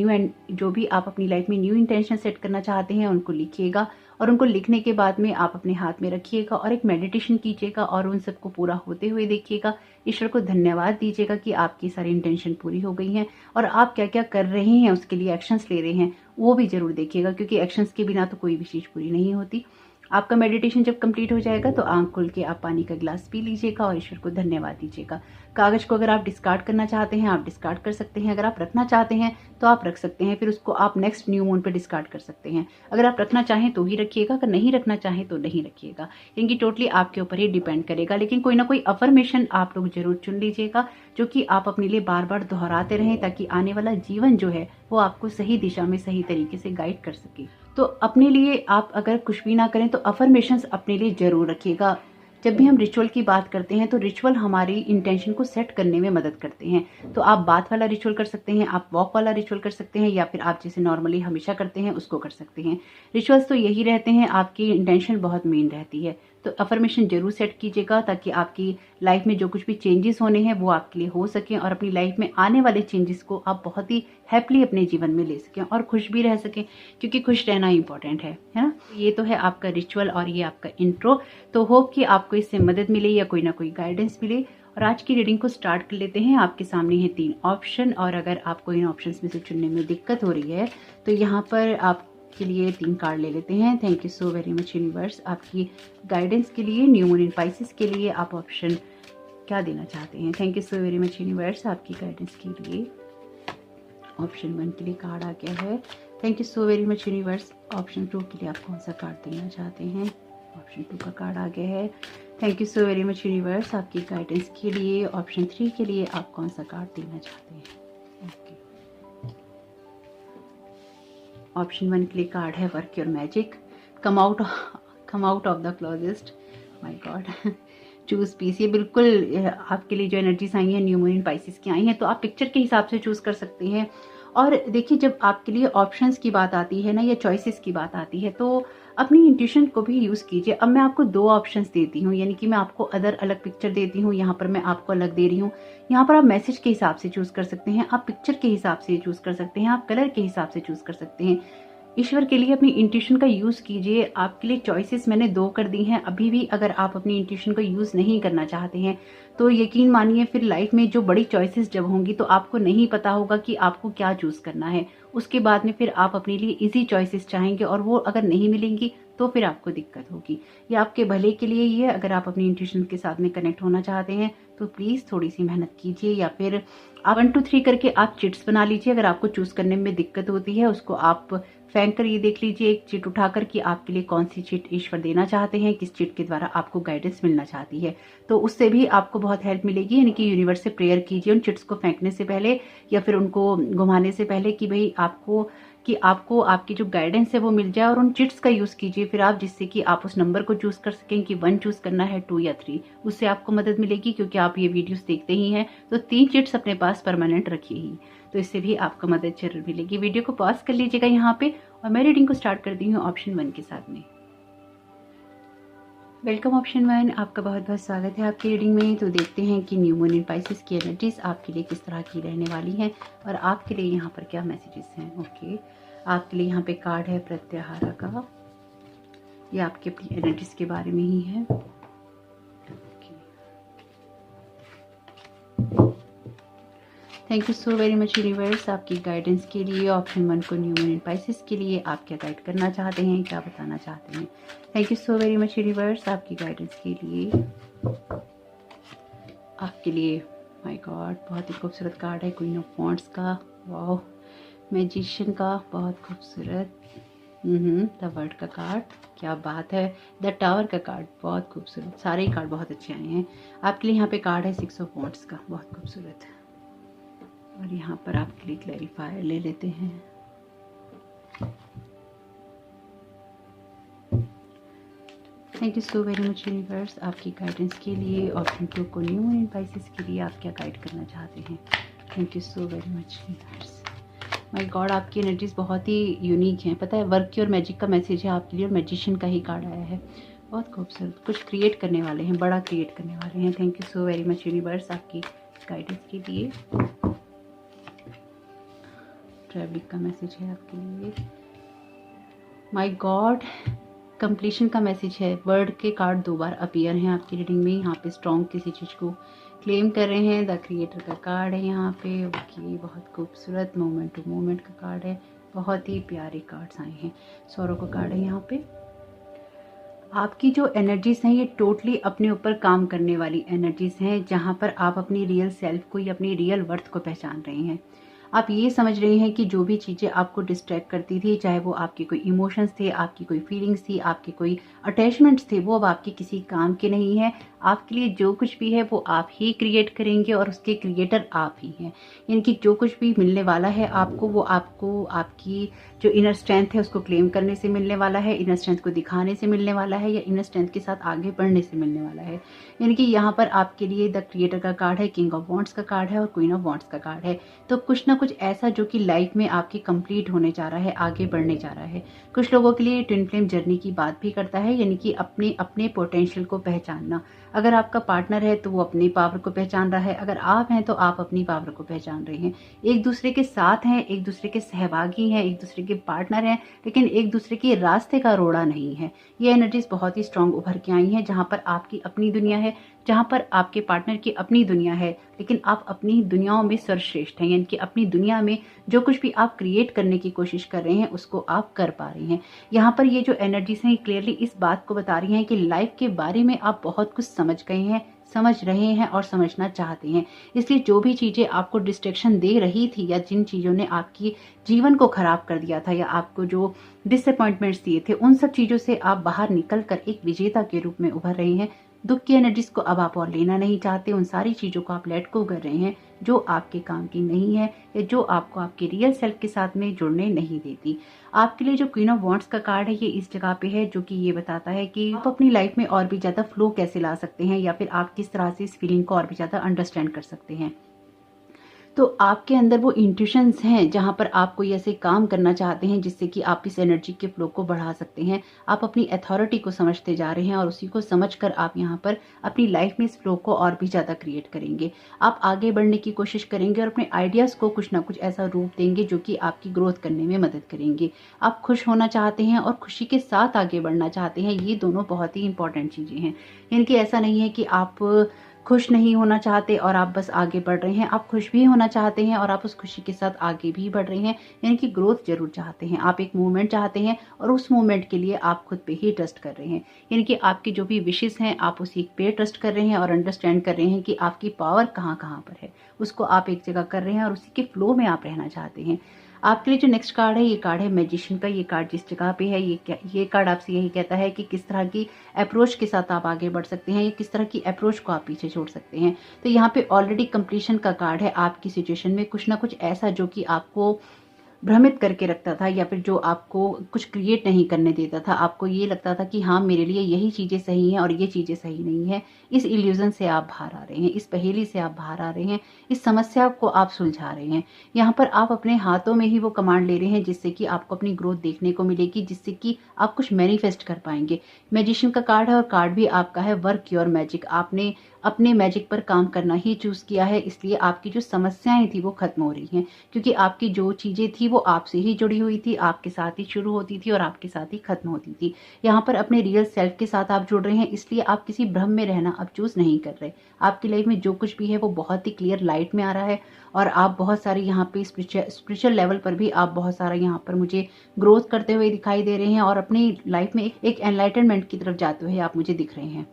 न्यू इंटेंशन सेट करना चाहते हैं उनको लिखिएगा और उनको लिखने के बाद में आप अपने हाथ में रखिएगा और एक मेडिटेशन कीजिएगा और उन सबको पूरा होते हुए देखिएगा। ईश्वर को धन्यवाद दीजिएगा कि आपकी सारी इंटेंशन पूरी हो गई हैं और आप क्या क्या कर रहे हैं उसके लिए एक्शंस ले रहे हैं वो भी जरूर देखिएगा, क्योंकि एक्शंस के बिना तो कोई भी चीज़ पूरी नहीं होती। आपका मेडिटेशन जब कंप्लीट हो जाएगा तो आंख खोल के आप पानी का गिलास पी लीजिएगा और ईश्वर को धन्यवाद दीजिएगा। कागज को अगर आप डिस्कार्ड करना चाहते हैं आप डिस्कार्ड कर सकते हैं, अगर आप रखना चाहते हैं तो आप रख सकते हैं, फिर उसको आप नेक्स्ट न्यू मून पे डिस्कार्ड कर सकते हैं। अगर आप रखना चाहें तो ही रखिएगा, अगर नहीं रखना चाहें तो नहीं रखिएगा, क्योंकि टोटली आपके ऊपर ही डिपेंड करेगा। लेकिन कोई ना कोई अफर्मेशन आप लोग जरूर चुन लीजिएगा जो कि आप अपने लिए बार बार दोहराते रहें, ताकि आने वाला जीवन जो है वो आपको सही दिशा में सही तरीके से गाइड कर सके। तो अपने लिए आप अगर कुछ भी ना करें तो अफर्मेशंस अपने लिए जरूर रखिएगा। जब भी हम रिचुअल की बात करते हैं तो रिचुअल हमारी इंटेंशन को सेट करने में मदद करते हैं। तो आप बात वाला रिचुअल कर सकते हैं, आप वॉक वाला रिचुअल कर सकते हैं, या फिर आप जैसे नॉर्मली हमेशा करते हैं उसको कर सकते हैं। रिचुअल्स तो यही रहते हैं, आपकी इंटेंशन बहुत मेन रहती है। तो अफर्मेशन जरूर सेट कीजिएगा ताकि आपकी लाइफ में जो कुछ भी चेंजेस होने हैं वो आपके लिए हो सकें और अपनी लाइफ में आने वाले चेंजेस को आप बहुत ही हैप्पीली अपने जीवन में ले सकें और खुश भी रह सकें, क्योंकि खुश रहना इंपॉर्टेंट है ना। ये तो है आपका रिचुअल और ये आपका इंट्रो। तो होप कि आपको इससे मदद मिले या कोई ना कोई गाइडेंस मिले। और आज की रीडिंग को स्टार्ट कर लेते हैं। आपके सामने है 3 ऑप्शन और अगर आपको इन ऑप्शंस में से चुनने में दिक्कत हो रही है तो यहाँ पर आप के लिए 3 कार्ड ले लेते हैं। Thank you so very much universe आपकी गाइडेंस के लिए। न्यू मून इन पाइसेस के लिए आप ऑप्शन क्या देना चाहते हैं? Thank you so very much universe आपकी गाइडेंस के लिए। ऑप्शन 1 के लिए कार्ड आ गया है। Thank you so very much universe. Option 2 के लिए आप कौन सा कार्ड देना चाहते हैं? ऑप्शन 2 का कार्ड आ गया है। Thank you so very much universe आपकी गाइडेंस के लिए। ऑप्शन 3 के लिए आप कौन सा कार्ड देना चाहते हैं? ओके, ऑप्शन 1 के लिए कार्ड है work your magic, come out of the closest. My god, choose peace. ये बिल्कुल आपके लिए जो एनर्जीज आई हैं न्यू मून इन पाइसेस की आई हैं, तो आप पिक्चर के हिसाब से चूज कर सकते हैं। और देखिए, जब आपके लिए ऑप्शंस की बात आती है ना या चॉइसेस की बात आती है तो अपनी इंट्यूशन को भी यूज़ कीजिए। अब मैं आपको 2 ऑप्शंस देती हूँ, यानी कि मैं आपको अलग पिक्चर देती हूँ, यहाँ पर मैं आपको अलग दे रही हूँ। यहाँ पर आप मैसेज के हिसाब से चूज़ कर सकते हैं, आप पिक्चर के हिसाब से चूज़ कर सकते हैं, आप कलर के हिसाब से चूज़ कर सकते हैं। ईश्वर के लिए अपनी इंट्यूशन का यूज़ कीजिए। आपके लिए चॉइसेस मैंने 2 कर दी हैं। अभी भी अगर आप अपनी इंट्यूशन का यूज़ नहीं करना चाहते हैं तो यकीन मानिए फिर लाइफ में जो बड़ी चॉइसेस जब होंगी तो आपको नहीं पता होगा कि आपको क्या चूज़ करना है। उसके बाद में फिर आप अपने लिए इजी चॉइसेस चाहेंगे और वो अगर नहीं मिलेंगी तो फिर आपको दिक्कत होगी। ये आपके भले के लिए ही है। अगर आप अपनी इंट्यूशन के साथ में कनेक्ट होना चाहते हैं तो प्लीज़ थोड़ी सी मेहनत कीजिए, या फिर आप 1 2 3 करके आप चिट्स बना लीजिए। अगर आपको चूज़ करने में दिक्कत होती है उसको आप फेंक कर ये देख लीजिए, एक चिट उठाकर कि आपके लिए कौन सी चिट ईश्वर देना चाहते हैं, किस चिट के द्वारा आपको गाइडेंस मिलना चाहती है। तो उससे भी आपको बहुत हेल्प मिलेगी। यानी कि यूनिवर्स से प्रेयर कीजिए उन चिट्स को फेंकने से पहले या फिर उनको घुमाने से पहले कि भाई आपको आपकी जो गाइडेंस है वो मिल जाए, और उन चिट्स का यूज़ कीजिए फिर आप, जिससे कि आप उस नंबर को चूज़ कर सकें कि 1 चूज़ करना है, 2 या 3। उससे आपको मदद मिलेगी, क्योंकि आप ये वीडियोस देखते ही हैं तो 3 चिट्स अपने पास परमानेंट रखिए ही, तो इससे भी आपको मदद जरूर मिलेगी। वीडियो को पॉज कर लीजिएगा यहाँ पे और मैं रीडिंग को स्टार्ट करती हूँ ऑप्शन 1 के साथ में। वेलकम ऑप्शन 1, आपका बहुत बहुत स्वागत है आपकी रीडिंग में। तो देखते हैं कि न्यू मून इन पाइसेस की एनर्जीज आपके लिए किस तरह की रहने वाली हैं और आपके लिए यहाँ पर क्या मैसेजेस हैं। ओके, आपके लिए यहाँ पे कार्ड है प्रत्याहारा का। ये आपके अपनी एनर्जीज के बारे में ही है। Thank you so very much universe आपकी गाइडेंस के लिए। ऑप्शन 1 को न्यू मून इन पाइसेस के लिए आप क्या गाइड करना चाहते हैं, क्या बताना चाहते हैं। Thank you so very much universe आपकी गाइडेंस के लिए। आपके लिए माय गॉड बहुत ही खूबसूरत कार्ड है, क्वीन ऑफ वॉन्ड्स का, वाओ, मैजिशियन का, बहुत खूबसूरत, द वर्ल्ड का कार्ड, क्या बात है, द टावर का कार्ड, बहुत खूबसूरत, सारे ही कार्ड बहुत अच्छे आए हैं आपके लिए। यहाँ पे कार्ड है 6 ऑफ वॉन्ड्स का, बहुत खूबसूरत। और यहाँ पर आपके लिए क्लैरिफायर ले लेते हैं। Thank you so very much universe आपकी गाइडेंस के लिए। ऑप्शन 2 को न्यू मून इन पाइसेस के लिए आप क्या गाइड करना चाहते हैं। Thank you so very much universe. My God आपकी एनर्जीज बहुत ही यूनिक हैं, पता है, वर्क की और मैजिक का मैसेज है आपके लिए, और मैजिशियन का ही कार्ड आया है, बहुत खूबसूरत, कुछ क्रिएट करने वाले हैं, बड़ा क्रिएट करने वाले हैं। Thank you so very much universe आपकी गाइडेंस के लिए। ट्रैवलिंग का मैसेज है आपके लिए। माय गॉड कंप्लीशन का मैसेज है। वर्ड के कार्ड 2 बार अपीयर हैं आपकी रीडिंग में। यहाँ पे स्ट्रॉन्ग किसी चीज़ को क्लेम कर रहे हैं। द क्रिएटर का कार्ड है यहाँ पे, ओके, बहुत खूबसूरत, मोमेंट टू मोमेंट का कार्ड है, बहुत ही प्यारे कार्ड्स आए हैं। सौरव का कार्ड है यहाँ पे। आपकी जो एनर्जीज हैं ये टोटली अपने ऊपर काम करने वाली एनर्जीज हैं, जहाँ पर आप अपनी रियल सेल्फ को या अपनी रियल वर्थ को पहचान रहे हैं। आप ये समझ रहे हैं कि जो भी चीज़ें आपको डिस्ट्रैक्ट करती थी, चाहे वो आपके कोई इमोशंस थे, आपकी कोई फीलिंग्स थी, आपके कोई अटैचमेंट्स थे, वो अब आपके किसी काम के नहीं है। आपके लिए जो कुछ भी है वो आप ही क्रिएट करेंगे और उसके क्रिएटर आप ही हैं। यानी कि जो कुछ भी मिलने वाला है आपको, वो आपको आपकी जो इनर स्ट्रेंथ है उसको क्लेम करने से मिलने वाला है, इनर स्ट्रेंथ को दिखाने से मिलने वाला है, या इनर स्ट्रेंथ के साथ आगे बढ़ने से मिलने वाला है। यानी कि यहाँ पर आपके लिए द क्रिएटर का कार्ड है, किंग ऑफ वॉन्ड्स का कार्ड है और क्वीन ऑफ वॉन्ड्स का कार्ड है। तो कुछ ना कुछ ऐसा जो कि लाइफ में आपकी कंप्लीट होने जा रहा है, आगे बढ़ने जा रहा है। कुछ लोगों के लिए ट्विन फ्लेम जर्नी की बात भी करता है, यानी कि अपने अपने पोटेंशियल को पहचानना। अगर आपका पार्टनर है तो वो अपनी पावर को पहचान रहा है, अगर आप हैं तो आप अपनी पावर को पहचान रहे हैं। एक दूसरे के साथ हैं, एक दूसरे के सहभागी हैं, एक दूसरे के पार्टनर हैं, लेकिन एक दूसरे के रास्ते का रोड़ा नहीं है। ये एनर्जीज बहुत ही स्ट्रांग उभर के आई हैं, जहाँ पर आपकी अपनी दुनिया है, जहाँ पर आपके पार्टनर की अपनी दुनिया है, लेकिन आप अपनी दुनियाओं में सर्वश्रेष्ठ हैं। यानी कि अपनी दुनिया में जो कुछ भी आप क्रिएट करने की कोशिश कर रहे हैं उसको आप कर पा रहे हैं। यहाँ पर ये जो एनर्जीज हैं क्लियरली इस बात को बता रही हैं कि लाइफ के बारे में आप बहुत कुछ समझ गए हैं, समझ रहे हैं और समझना चाहते हैं। इसलिए जो भी चीज़ें आपको डिस्ट्रैक्शन दे रही थी, या जिन चीज़ों ने आपकी जीवन को खराब कर दिया था, या आपको जो डिसअपॉइंटमेंट्स दिए थे, उन सब चीज़ों से आप बाहर निकल कर एक विजेता के रूप में उभर रहे हैं। दुख की एनर्जीज को अब आप और लेना नहीं चाहते, उन सारी चीज़ों को आप लेट गो कर रहे हैं जो आपके काम की नहीं है, या जो आपको आपके रियल सेल्फ के साथ में जुड़ने नहीं देती। आपके लिए जो क्वीन ऑफ वॉन्ड्स का कार्ड है ये इस जगह पे है, जो कि ये बताता है कि आप अपनी लाइफ में और भी ज़्यादा फ्लो कैसे ला सकते हैं, या फिर आप किस तरह से इस फीलिंग को और भी ज़्यादा अंडरस्टैंड कर सकते हैं। तो आपके अंदर वो इंट्यूशंस हैं जहाँ पर आप कोई ऐसे काम करना चाहते हैं जिससे कि आप इस एनर्जी के फ्लो को बढ़ा सकते हैं। आप अपनी अथॉरिटी को समझते जा रहे हैं और उसी को समझकर आप यहाँ पर अपनी लाइफ में इस फ्लो को और भी ज़्यादा क्रिएट करेंगे। आप आगे बढ़ने की कोशिश करेंगे और अपने आइडियाज़ को कुछ ना कुछ ऐसा रूप देंगे जो कि आपकी ग्रोथ करने में मदद करेंगे। आप खुश होना चाहते हैं और खुशी के साथ आगे बढ़ना चाहते हैं, ये दोनों बहुत ही इंपॉर्टेंट चीज़ें हैं। यानी कि ऐसा नहीं है कि आप खुश नहीं होना चाहते और आप बस आगे बढ़ रहे हैं, आप खुश भी होना चाहते हैं और आप उस खुशी के साथ आगे भी बढ़ रहे हैं। यानी कि ग्रोथ जरूर चाहते हैं, आप एक मूवमेंट चाहते हैं और उस मूवमेंट के लिए आप खुद पे ही ट्रस्ट कर रहे हैं। यानी कि आपकी जो भी विशेष हैं आप उसी पे ट्रस्ट कर रहे हैं और अंडरस्टैंड कर रहे हैं कि आपकी पावर कहाँ कहाँ पर है, उसको आप एक जगह कर रहे हैं और उसी के फ्लो में आप रहना चाहते हैं। आपके लिए जो नेक्स्ट कार्ड है ये कार्ड है मैजिशियन का। ये कार्ड जिस जगह पे है ये कार्ड आपसे यही कहता है कि किस तरह की अप्रोच के साथ आप आगे बढ़ सकते हैं, या किस तरह की अप्रोच को आप पीछे छोड़ सकते हैं। तो यहाँ पे ऑलरेडी कंप्लीशन का कार्ड है। आपकी सिचुएशन में कुछ ना कुछ ऐसा जो कि आपको भ्रमित करके रखता था, या फिर जो आपको कुछ क्रिएट नहीं करने देता था, आपको ये लगता था कि हाँ मेरे लिए यही चीज़ें सही हैं और ये चीज़ें सही नहीं है। इस इल्यूजन से आप बाहर आ रहे हैं, इस पहेली से आप बाहर आ रहे हैं, इस समस्या को आप सुलझा रहे हैं। यहाँ पर आप अपने हाथों में ही वो कमांड ले रहे हैं जिससे कि आपको अपनी ग्रोथ देखने को मिलेगी, जिससे कि आप कुछ मैनिफेस्ट कर पाएंगे। मैजिशियन का कार्ड है और कार्ड भी आपका है वर्क योर मैजिक। आपने अपने मैजिक पर काम करना ही चूज़ किया है, इसलिए आपकी जो समस्याएं थी वो खत्म हो रही हैं, क्योंकि आपकी जो चीज़ें थी वो आपसे ही जुड़ी हुई थी, आपके साथ ही शुरू होती थी और आपके साथ ही खत्म होती थी। यहाँ पर अपने रियल सेल्फ के साथ आप जुड़ रहे हैं, इसलिए आप किसी भ्रम में रहना अब चूज़ नहीं कर रहे। आपकी लाइफ में जो कुछ भी है वो बहुत ही क्लियर लाइट में आ रहा है, और आप बहुत सारे यहाँ पे स्पिरिचुअल लेवल पर भी आप बहुत सारा यहाँ पर मुझे ग्रोथ करते हुए दिखाई दे रहे हैं, और अपनी लाइफ में एक एनलाइटनमेंट की तरफ जाते हुए आप मुझे दिख रहे हैं।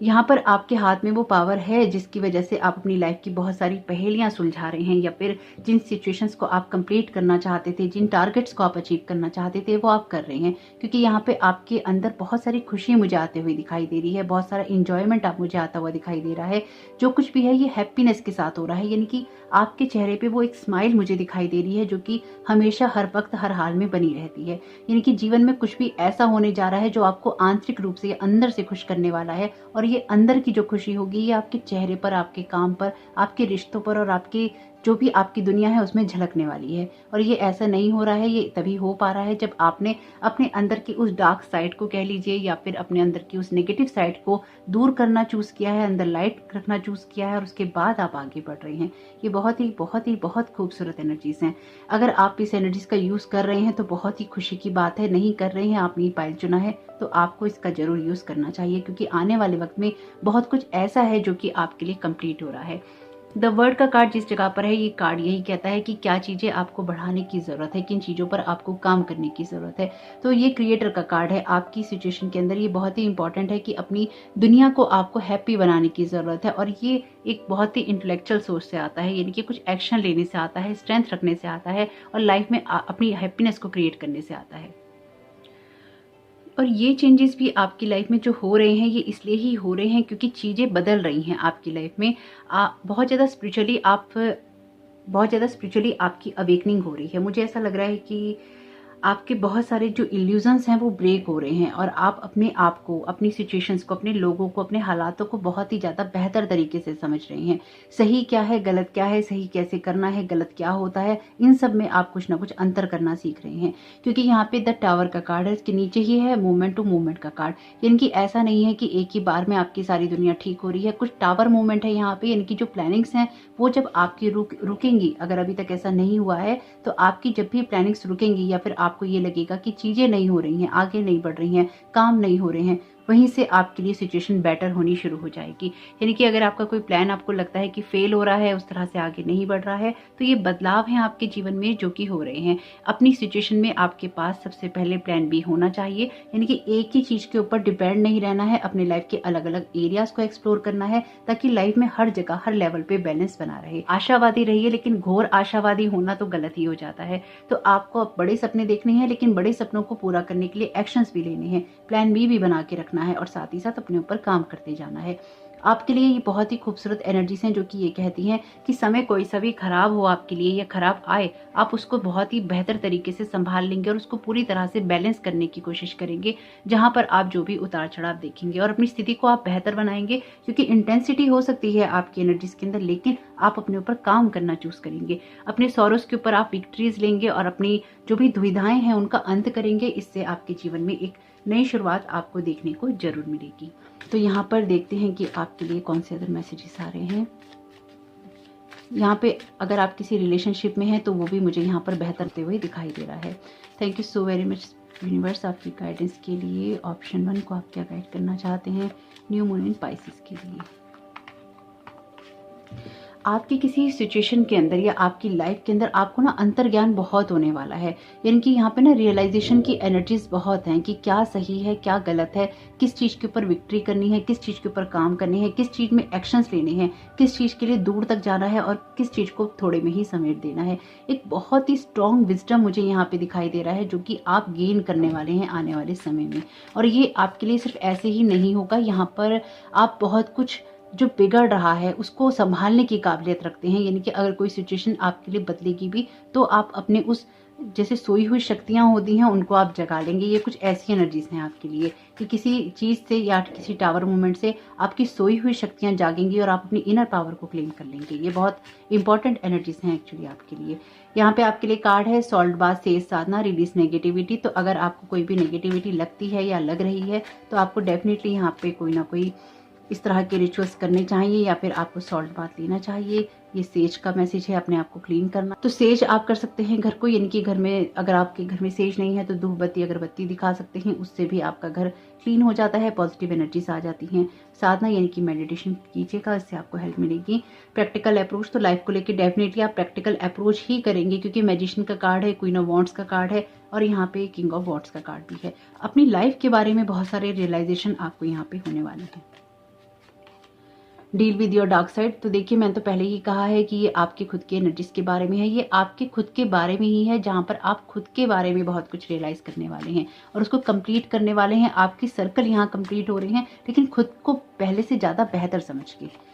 यहाँ पर आपके हाथ में वो पावर है जिसकी वजह से आप अपनी लाइफ की बहुत सारी पहेलियां सुलझा रहे हैं, या फिर जिन सिचुएशंस को आप कंप्लीट करना चाहते थे, जिन टारगेट्स को आप अचीव करना चाहते थे, वो आप कर रहे हैं। क्योंकि यहाँ पे आपके अंदर बहुत सारी खुशी मुझे आते हुए दिखाई दे रही है, बहुत सारा इंजॉयमेंट आप मुझे आता हुआ दिखाई दे रहा है। जो कुछ भी है ये हैप्पीनेस के साथ हो रहा है, यानी कि आपके चेहरे पे वो एक स्माइल मुझे दिखाई दे रही है जो कि हमेशा हर वक्त हर हाल में बनी रहती है। यानी कि जीवन में कुछ भी ऐसा होने जा रहा है जो आपको आंतरिक रूप से या अंदर से खुश करने वाला है, और ये अंदर की जो खुशी होगी ये आपके चेहरे पर, आपके काम पर, आपके रिश्तों पर और आपके जो भी आपकी दुनिया है उसमें झलकने वाली है। और ये ऐसा नहीं हो रहा है, ये तभी हो पा रहा है जब आपने अपने अंदर की उस डार्क साइड को कह लीजिए, या फिर अपने अंदर की उस नेगेटिव साइड को दूर करना चूज किया है, अंदर लाइट रखना चूज किया है, और उसके बाद आप आगे बढ़ रहे हैं। ये बहुत खूबसूरत एनर्जीज हैं। अगर आप इस एनर्जीज का यूज कर रहे हैं तो बहुत ही खुशी की बात है, नहीं कर रहे हैं, आपने ये पाइल चुना है तो आपको इसका जरूर यूज करना चाहिए, क्योंकि आने वाले वक्त में बहुत कुछ ऐसा है जो कि आपके लिए कंप्लीट हो रहा है। द वर्ड का कार्ड जिस जगह पर है, ये कार्ड यही कहता है कि क्या चीजें आपको बढ़ाने की जरूरत है, किन चीजों पर आपको काम करने की जरूरत है। तो ये क्रिएटर का कार्ड है। आपकी सिचुएशन के अंदर ये बहुत ही इंपॉर्टेंट है कि अपनी दुनिया को आपको हैप्पी बनाने की जरूरत है, और ये एक बहुत ही इंटेलेक्चुअल सोच से आता है, यानी कि कुछ एक्शन लेने से आता है, स्ट्रेंथ रखने से आता है, और लाइफ में अपनी हैप्पीनेस को क्रिएट करने से आता है। और ये चेंजेस भी आपकी लाइफ में जो हो रहे हैं ये इसलिए ही हो रहे हैं क्योंकि चीज़ें बदल रही हैं आपकी लाइफ में। बहुत ज़्यादा स्पिरिचुअली आपकी अवेकनिंग हो रही है। मुझे ऐसा लग रहा है कि आपके बहुत सारे जो इल्यूजन्स हैं वो ब्रेक हो रहे हैं, और आप अपने आप को, अपनी सिचुएशंस को, अपने लोगों को, अपने हालातों को बहुत ही ज़्यादा बेहतर तरीके से समझ रहे हैं। सही क्या है, गलत क्या है, सही कैसे करना है, गलत क्या होता है, इन सब में आप कुछ ना कुछ अंतर करना सीख रहे हैं। क्योंकि यहाँ पे द टावर का कार्ड है, इसके नीचे ही है मूवमेंट टू मूवमेंट का कार्ड। यानी कि ऐसा नहीं है कि एक ही बार में आपकी सारी दुनिया ठीक हो रही है, कुछ टावर मूवमेंट है यहाँ पे। यानी कि जो प्लानिंग्स हैं वो जब आपकी रुकेंगी, अगर अभी तक ऐसा नहीं हुआ है तो आपकी जब भी प्लानिंग्स रुकेंगी, या फिर आपको ये लगेगा कि चीजें नहीं हो रही हैं, आगे नहीं बढ़ रही हैं, काम नहीं हो रहे हैं, वहीं से आपके लिए सिचुएशन बेटर होनी शुरू हो जाएगी। यानी कि अगर आपका कोई प्लान आपको लगता है कि फेल हो रहा है, उस तरह से आगे नहीं बढ़ रहा है, तो ये बदलाव हैं आपके जीवन में जो कि हो रहे हैं। अपनी सिचुएशन में आपके पास सबसे पहले प्लान बी होना चाहिए, यानी कि एक ही चीज के ऊपर डिपेंड नहीं रहना है, अपने लाइफ के अलग अलग एरियाज को एक्सप्लोर करना है, ताकि लाइफ में हर जगह हर लेवल पे बैलेंस बना रहे। आशावादी रहिए, लेकिन घोर आशावादी होना तो गलत ही हो जाता है। तो आपको अब बड़े सपने देखने हैं, लेकिन बड़े सपनों को पूरा करने के लिए एक्शंस भी लेने हैं, प्लान बी भी बना के रखना है, और साथ ही साथ अपने ऊपर काम करते जाना है। आपके लिए ये बहुत ही खूबसूरत एनर्जीज हैं जो कि ये कहती हैं कि समय कोई सा भी खराब हो आपके लिए या खराब आए, आप उसको बहुत ही बेहतर तरीके से संभाल लेंगे और उसको पूरी तरह से बैलेंस करने की कोशिश करेंगे, जहां पर आप जो भी उतार चढ़ाव देखेंगे, और अपनी स्थिति को आप बेहतर बनाएंगे। क्योंकि इंटेंसिटी हो सकती है आपकी एनर्जीज के अंदर, लेकिन आप अपने ऊपर काम करना चूज करेंगे। अपने सॉरोस के ऊपर आप विक्ट्रीज लेंगे और अपनी जो भी दुविधाएं हैं उनका अंत करेंगे। इससे आपके जीवन में एक नई शुरुआत आपको देखने को जरूर मिलेगी। तो यहाँ पर देखते हैं कि आपके लिए कौन से अदर मैसेजेस आ रहे हैं। यहाँ पे अगर आप किसी रिलेशनशिप में हैं तो वो भी मुझे यहाँ पर बेहतर होते हुए दिखाई दे रहा है। Thank you so very much universe आपकी गाइडेंस के लिए। ऑप्शन 1 को आप क्या गाइड करना चाहते हैं न्यू मून इन पाइसेस के लिए। आपकी किसी सिचुएशन के अंदर या आपकी लाइफ के अंदर आपको ना अंतर्ज्ञान बहुत होने वाला है। यानी कि यहाँ पे ना रियलाइजेशन की एनर्जीज बहुत हैं कि क्या सही है, क्या गलत है, किस चीज़ के ऊपर विक्ट्री करनी है, किस चीज़ के ऊपर काम करनी है, किस चीज़ में एक्शंस लेने हैं, किस चीज़ के लिए दूर तक जाना है और किस चीज़ को थोड़े में ही समेट देना है। एक बहुत ही स्ट्रॉन्ग विजडम मुझे यहाँ पे दिखाई दे रहा है जो कि आप गेन करने वाले हैं आने वाले समय में। और ये आपके लिए सिर्फ ऐसे ही नहीं होगा, यहाँ पर आप बहुत कुछ जो बिगड़ रहा है उसको संभालने की काबिलियत रखते हैं। यानी कि अगर कोई सिचुएशन आपके लिए बदलेगी भी तो आप अपने उस जैसे सोई हुई शक्तियां होती हैं उनको आप जगा लेंगे। ये कुछ ऐसी एनर्जीज हैं आपके लिए कि किसी चीज़ से या किसी टावर मूवमेंट से आपकी सोई हुई शक्तियां जागेंगी और आप अपनी इनर पावर को क्लेम कर लेंगे। ये बहुत इंपॉर्टेंट एनर्जीज हैं एक्चुअली आपके लिए। यहाँ पे आपके लिए कार्ड है सॉल्ट बाथ, सेज साधना, रिलीज नेगेटिविटी। तो अगर आपको कोई भी नेगेटिविटी लगती है या लग रही है तो आपको डेफिनेटली यहाँ पे कोई ना कोई इस तरह के रिचुअल्स करने चाहिए या फिर आपको सॉल्ट बाथ लेना चाहिए। ये सेज का मैसेज है, अपने आप को क्लीन करना। तो सेज आप कर सकते हैं घर को, यानी कि घर में अगर आपके घर में सेज नहीं है तो धूप बत्ती अगरबत्ती दिखा सकते हैं, उससे भी आपका घर क्लीन हो जाता है, पॉजिटिव एनर्जीज आ जाती हैं। साधना यानी कि मेडिटेशन कीजिएगा, इससे आपको हेल्प मिलेगी। प्रैक्टिकल अप्रोच, तो लाइफ को लेकर डेफिनेटली आप प्रैक्टिकल अप्रोच ही करेंगे, क्योंकि मैजिशियन का कार्ड है, क्वीन ऑफ वॉन्ड्स का कार्ड है और यहाँ पे किंग ऑफ वॉन्ड्स का कार्ड भी है। अपनी लाइफ के बारे में बहुत सारे रियलाइजेशन आपको यहाँ पे होने वाले हैं। Deal with your dark side, तो देखिए मैंने तो पहले ही कहा है कि ये आपके खुद के एनर्जीज के बारे में है, ये आपके खुद के बारे में ही है, जहाँ पर आप खुद के बारे में बहुत कुछ रियलाइज करने वाले हैं और उसको कंप्लीट करने वाले हैं। आपकी सर्कल यहाँ कंप्लीट हो रहे हैं, लेकिन खुद को पहले से ज़्यादा बेहतर समझ के।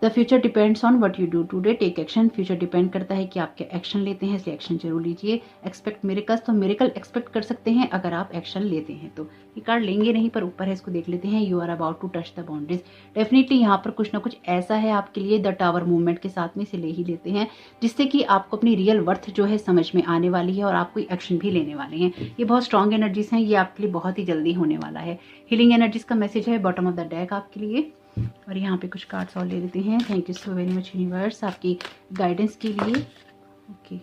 The future depends on what you do today, take action. Future depend करता है कि आप क्या एक्शन लेते हैं, इसलिए एक्शन जरूर लीजिए। एक्सपेक्ट मिरेकल्स, तो मिरेकल एक्सपेक्ट कर सकते हैं अगर आप एक्शन लेते हैं तो। ये कार्ड लेंगे नहीं पर ऊपर है, इसको देख लेते हैं। You are about to touch the boundaries, definitely यहाँ पर कुछ ना कुछ ऐसा है आपके लिए, द टावर मूवमेंट के साथ में इसे ले ही लेते हैं, जिससे कि आपको अपनी रियल वर्थ जो है समझ में आने वाली है और आप कोई एक्शन भी लेने वाले हैं। ये बहुत स्ट्रॉन्ग एनर्जीज हैं, ये आपके लिए बहुत ही जल्दी होने वाला है। हीलिंग एनर्जीज का मैसेज है बॉटम ऑफ द डेक आपके लिए। और यहाँ पे कुछ कार्ड्स और ले लेते हैं। Thank you so very much universe आपकी गाइडेंस के लिए। ओके,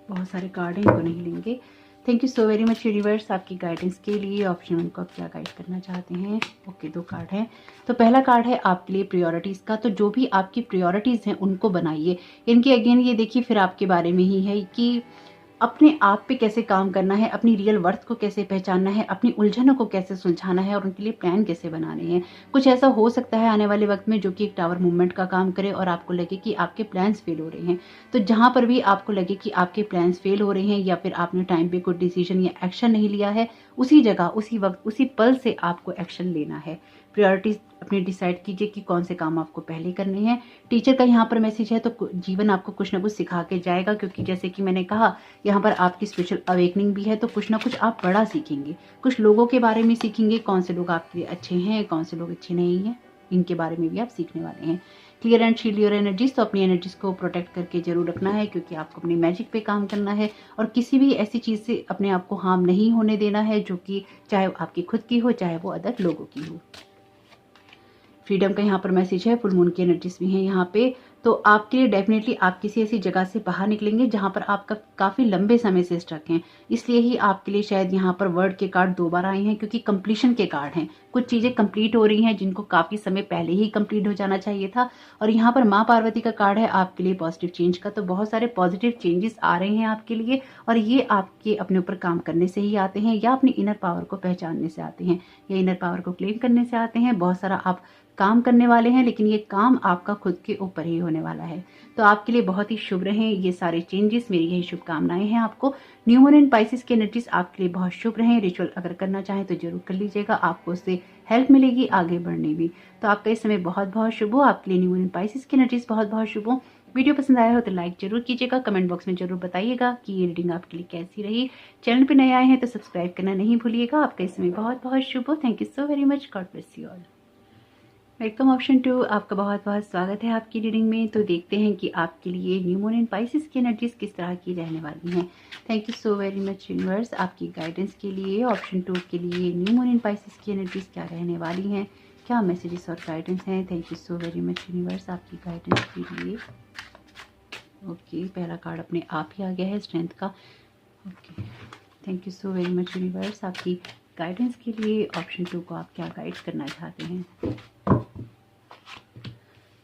बहुत सारे कार्ड हैं, इनको नहीं लेंगे। Thank you so very much universe आपकी गाइडेंस के लिए। ऑप्शन उनको आप क्या गाइड करना चाहते हैं। ओके, 2 कार्ड हैं। तो पहला कार्ड है आपके लिए प्रायोरिटीज़ का, तो जो भी आपकी प्रायोरिटीज़ हैं उनको बनाइए। इनकी अगेन ये देखिए फिर आपके बारे में ही है कि अपने आप पे कैसे काम करना है, अपनी रियल वर्थ को कैसे पहचानना है, अपनी उलझनों को कैसे सुलझाना है और उनके लिए प्लान कैसे बनाने हैं। कुछ ऐसा हो सकता है आने वाले वक्त में जो कि एक टावर मूवमेंट का काम करे और आपको लगे कि आपके प्लान्स फेल हो रहे हैं। तो जहां पर भी आपको लगे कि आपके प्लान्स फेल हो रहे हैं या फिर आपने टाइम पे कोई डिसीजन या एक्शन नहीं लिया है, उसी जगह, उसी वक्त, उसी पल से आपको एक्शन लेना है। प्रायोरिटीज अपनी डिसाइड कीजिए कि कौन से काम आपको पहले करने हैं। टीचर का यहाँ पर मैसेज है, तो जीवन आपको कुछ ना कुछ सिखा के जाएगा, क्योंकि जैसे कि मैंने कहा यहाँ पर आपकी स्पिरिचुअल अवेकनिंग भी है, तो कुछ ना कुछ आप बड़ा सीखेंगे। कुछ लोगों के बारे में सीखेंगे, कौन से लोग आपके लिए अच्छे हैं, कौन से लोग अच्छे नहीं हैं, इनके बारे में भी आप सीखने वाले हैं। Clear and shield your energies, तो अपनी एनर्जीज को प्रोटेक्ट करके जरूर रखना है, क्योंकि आपको अपनी मैजिक पे काम करना है और किसी भी ऐसी चीज़ से अपने आप को हार्म नहीं होने देना है, जो कि चाहे आपकी खुद की हो चाहे वो अदर लोगों की हो। फ्रीडम का यहाँ पर मैसेज है। फुल मून की एनर्जीज भी हैं यहाँ पे, तो आपके लिए डेफिनेटली आप किसी ऐसी जगह से बाहर निकलेंगे जहां पर आपका काफी लंबे समय से स्टक हैं। इसलिए ही आपके लिए शायद यहाँ पर वर्ड के कार्ड 2 बार आए हैं, क्योंकि कंप्लीशन के कार्ड हैं। कुछ चीजें कंप्लीट हो रही हैं जिनको काफी समय पहले ही कंप्लीट हो जाना चाहिए था। और यहाँ पर माँ पार्वती का कार्ड है आपके लिए पॉजिटिव चेंज का, तो बहुत सारे पॉजिटिव चेंजेस आ रहे हैं आपके लिए और ये आपके अपने ऊपर काम करने से ही आते हैं, या अपनी इनर पावर को पहचानने से आते हैं, या इनर पावर को क्लेम करने से आते हैं। बहुत सारा आप काम करने वाले हैं, लेकिन ये काम आपका खुद के ऊपर ही होने वाला है। तो आपके लिए बहुत ही शुभ रहें ये सारे चेंजेस, मेरी यही शुभकामनाएं हैं आपको। न्यू मून इन पाइसेस की एनर्जीज आपके लिए बहुत शुभ रहें। रिचुअल अगर करना चाहें तो जरूर कर लीजिएगा, आपको उससे हेल्प मिलेगी आगे बढ़ने भी। तो आपका इस समय बहुत बहुत शुभ हो, आपके लिए न्यू मून इन पाइसेस की एनर्जीज बहुत बहुत शुभ हो। वीडियो पसंद आया हो तो लाइक जरूर कीजिएगा, कमेंट बॉक्स में जरूर बताइएगा कि ये रीडिंग आपके लिए कैसी रही। चैनल पे नए आए हैं तो सब्सक्राइब करना नहीं भूलिएगा। आपका इस समय बहुत बहुत शुभ हो। Thank you so very much, God bless you all. Welcome option 2, आपका बहुत बहुत स्वागत है आपकी रीडिंग में। तो देखते हैं कि आपके लिए न्यू मून इन पाइसेस की एनर्जीज किस तरह की रहने वाली हैं। Thank you so very much universe आपकी गाइडेंस के लिए। ऑप्शन 2 के लिए न्यू मून इन पाइसेस की एनर्जीज क्या रहने वाली हैं, क्या मैसेजेस और गाइडेंस हैं। Thank you so very much universe आपकी गाइडेंस के लिए। ओके, पहला कार्ड अपने आप ही आ गया है स्ट्रेंथ का। Okay, thank you so very much universe आपकी गाइडेंस के लिए। ऑप्शन 2 को आप क्या गाइड करना चाहते हैं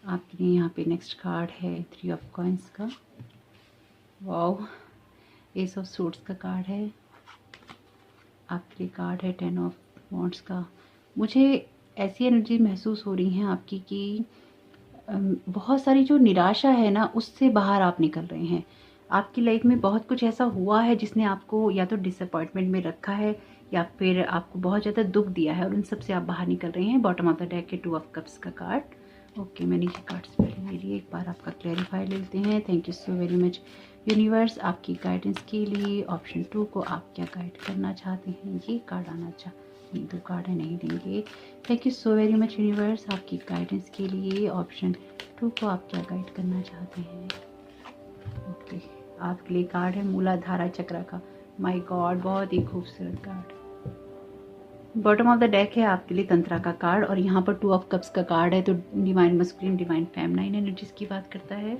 आपके लिए। यहाँ पे नेक्स्ट कार्ड है 3 ऑफ कॉइंस का। वाओ, एस ऑफ सूट्स का कार्ड है आपके लिए। कार्ड है 10 ऑफ वॉन्ड्स का। मुझे ऐसी एनर्जी महसूस हो रही है आपकी कि बहुत सारी जो निराशा है ना, उससे बाहर आप निकल रहे हैं। आपकी लाइफ में बहुत कुछ ऐसा हुआ है जिसने आपको या तो डिसअपॉइंटमेंट में रखा है या फिर आपको बहुत ज़्यादा दुख दिया है, और उन सब से आप बाहर निकल रहे हैं। बॉटम ऑफ द डेक के 2 ऑफ कप्स का कार्ड। ओके, मैं नीचे कार्ड्स पहले ले लिए, एक बार आपका क्लैरिफाई लेते हैं। Thank you so very much universe आपकी गाइडेंस के लिए। ऑप्शन 2 को आप क्या गाइड करना चाहते हैं, ये कार्ड आना चाहिए। 2 कार्ड है, नहीं देंगे। Thank you so very much universe आपकी गाइडेंस के लिए। ऑप्शन 2 को आप क्या गाइड करना चाहते हैं। ओके, आपके लिए कार्ड है मूलाधारा चक्र का। माय गॉड, बहुत ही खूबसूरत card. Bottom of the deck है आपके लिए तंत्रा का कार्ड और यहाँ पर 2 ऑफ कप्स का कार्ड है, तो divine masculine divine feminine energies की बात करता है।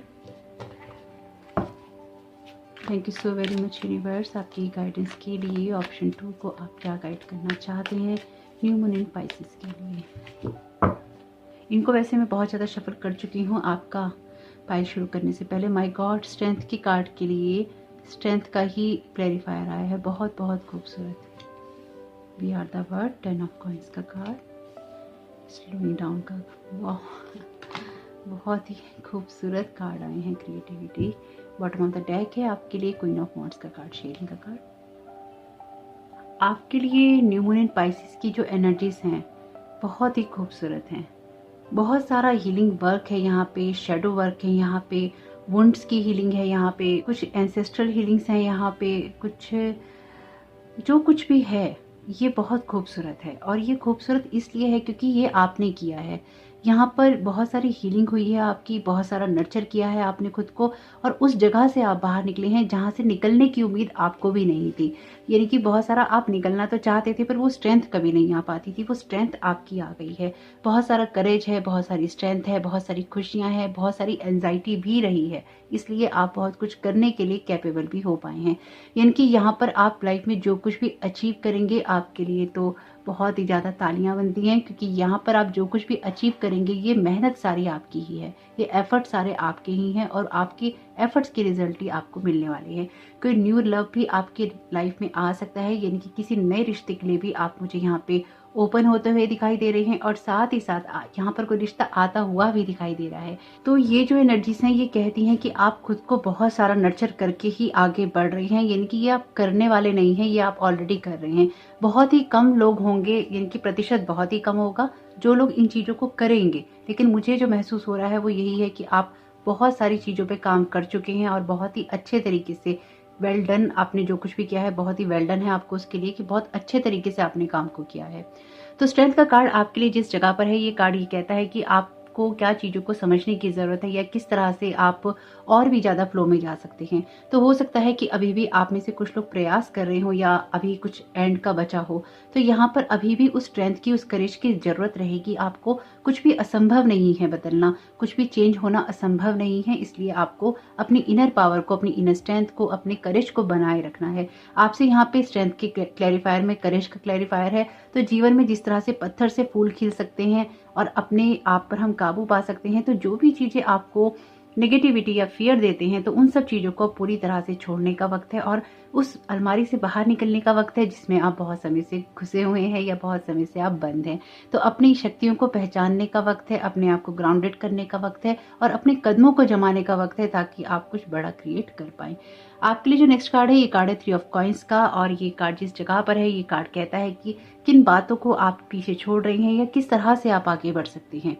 Thank you so very much universe आपकी गाइडेंस के लिए। ऑप्शन 2 को आप क्या गाइड करना चाहते हैं न्यू मून इन पाइसेस के लिए। इनको वैसे मैं बहुत ज़्यादा शफल कर चुकी हूँ आपका पाइल शुरू करने से पहले। माय गॉड, स्ट्रेंथ की कार्ड के लिए स्ट्रेंथ का ही क्लैरिफायर आया है, बहुत बहुत खूबसूरत। We are the word, 10 of coins का कार्ड, स्लोइंग डाउन का, वाह बहुत ही खूबसूरत कार्ड आए हैं, creativity. Bottom of the deck है आपके लिए क्वीन ऑफ वॉन्ड्स का कार्ड, शेयरिंग का कार्ड। आपके लिए न्यू मून इन पाइसेस की जो एनर्जीज हैं बहुत ही खूबसूरत हैं। बहुत सारा हीलिंग वर्क है यहाँ पे, शेडो वर्क है यहाँ पे, वुंड्स की हीलिंग है यहाँ पे, कुछ एंसेस्ट्रल हीलिंग्स हैं यहाँ पे, कुछ जो कुछ भी है ये बहुत खूबसूरत है। और ये खूबसूरत इसलिए है क्योंकि ये आपने किया है। यहाँ पर बहुत सारी हीलिंग हुई है आपकी, बहुत सारा नर्चर किया है आपने खुद को, और उस जगह से आप बाहर निकले हैं जहाँ से निकलने की उम्मीद आपको भी नहीं थी। यानी कि बहुत सारा आप निकलना तो चाहते थे पर वो स्ट्रेंथ कभी नहीं आ पाती थी, वो स्ट्रेंथ आपकी आ गई है। बहुत सारा करेज है, बहुत सारी स्ट्रेंथ है, बहुत सारी खुशियाँ हैं, बहुत सारी एंजाइटी भी रही है, इसलिए आप बहुत कुछ करने के लिए कैपेबल भी हो पाए हैं। यानी कि यहाँ पर आप लाइफ में जो कुछ भी अचीव करेंगे आपके लिए तो बहुत ही ज़्यादा तालियां बनती हैं, क्योंकि यहाँ पर आप जो कुछ भी अचीव करेंगे ये मेहनत सारी आपकी ही है, ये एफर्ट सारे आपके ही हैं और आपकी एफर्ट्स के रिजल्ट ही आपको मिलने वाले हैं। कोई न्यू लव भी आपके लाइफ में आ सकता है, यानी कि किसी नए रिश्ते के लिए भी आप मुझे यहाँ पे ओपन होते हुए दिखाई दे रहे हैं और साथ ही साथ यहाँ पर कोई रिश्ता आता हुआ भी दिखाई दे रहा है। तो ये जो एनर्जीज हैं ये कहती हैं कि आप खुद को बहुत सारा नर्चर करके ही आगे बढ़ रहे हैं, यानी कि ये आप करने वाले नहीं हैं, ये आप ऑलरेडी कर रहे हैं। बहुत ही कम लोग होंगे, यानी कि प्रतिशत बहुत ही कम होगा जो लोग इन चीज़ों को करेंगे, लेकिन मुझे जो महसूस हो रहा है वो यही है कि आप बहुत सारी चीज़ों पे काम कर चुके हैं और बहुत ही अच्छे तरीके से वेल डन। आपने जो कुछ भी किया है बहुत ही वेल डन है आपको उसके लिए कि बहुत अच्छे तरीके से आपने काम को किया है। तो स्ट्रेंथ का कार्ड आपके लिए जिस जगह पर है, ये कार्ड ये कहता है कि आपको क्या चीज़ों को समझने की ज़रूरत है या किस तरह से आप और भी ज़्यादा फ्लो में जा सकते हैं। तो हो सकता है कि अभी भी आप में से कुछ लोग प्रयास कर रहे हो या अभी कुछ एंड का बचा हो, तो यहाँ पर अभी भी उस स्ट्रेंथ की, उस करेज की ज़रूरत रहेगी आपको। कुछ भी असंभव नहीं है बदलना, कुछ भी चेंज होना असंभव नहीं है, इसलिए आपको अपनी इनर पावर को, अपनी इनर स्ट्रेंथ को, अपने करेज को बनाए रखना है। आपसे यहाँ पे स्ट्रेंथ के क्लैरिफायर में करेज का क्लैरिफायर है। तो जीवन में जिस तरह से पत्थर से फूल खिल सकते हैं और अपने आप पर हम काबू पा सकते हैं, तो जो भी चीज़ें आपको नेगेटिविटी या फियर देते हैं तो उन सब चीज़ों को पूरी तरह से छोड़ने का वक्त है और उस अलमारी से बाहर निकलने का वक्त है जिसमें आप बहुत समय से घुसे हुए हैं या बहुत समय से आप बंद हैं। तो अपनी शक्तियों को पहचानने का वक्त है, अपने आप को ग्राउंडेड करने का वक्त है और अपने कदमों को जमाने का वक्त है ताकि आप कुछ बड़ा क्रिएट कर पाएं। आपके लिए जो नेक्स्ट कार्ड है ये कार्ड है 3 ऑफ कॉइंस का और ये कार्ड जिस जगह पर है ये कार्ड कहता है कि किन बातों को आप पीछे छोड़ रहे हैं या किस तरह से आप आगे बढ़ सकते हैं।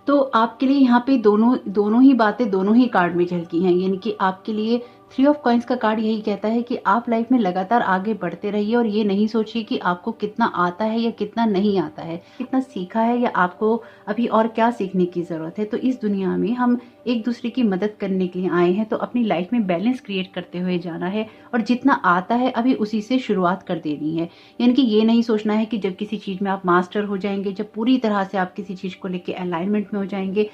तो आपके लिए यहाँ पे दोनों ही बातें दोनों ही कार्ड में झलकी हैं, यानी कि आपके लिए 3 ऑफ कॉइंस का कार्ड यही कहता है कि आप लाइफ में लगातार आगे बढ़ते रहिए और ये नहीं सोचिए कि आपको कितना आता है या कितना नहीं आता है, कितना सीखा है या आपको अभी और क्या सीखने की ज़रूरत है। तो इस दुनिया में हम एक दूसरे की मदद करने के लिए आए हैं, तो अपनी लाइफ में बैलेंस क्रिएट करते हुए जाना है और जितना आता है अभी उसी से शुरुआत कर देनी है। यानी कि ये नहीं सोचना है कि जब किसी चीज़ में आप मास्टर हो जाएंगे, जब पूरी तरह से आप किसी चीज़ को लेकर अलाइनमेंट में हो जाएंगे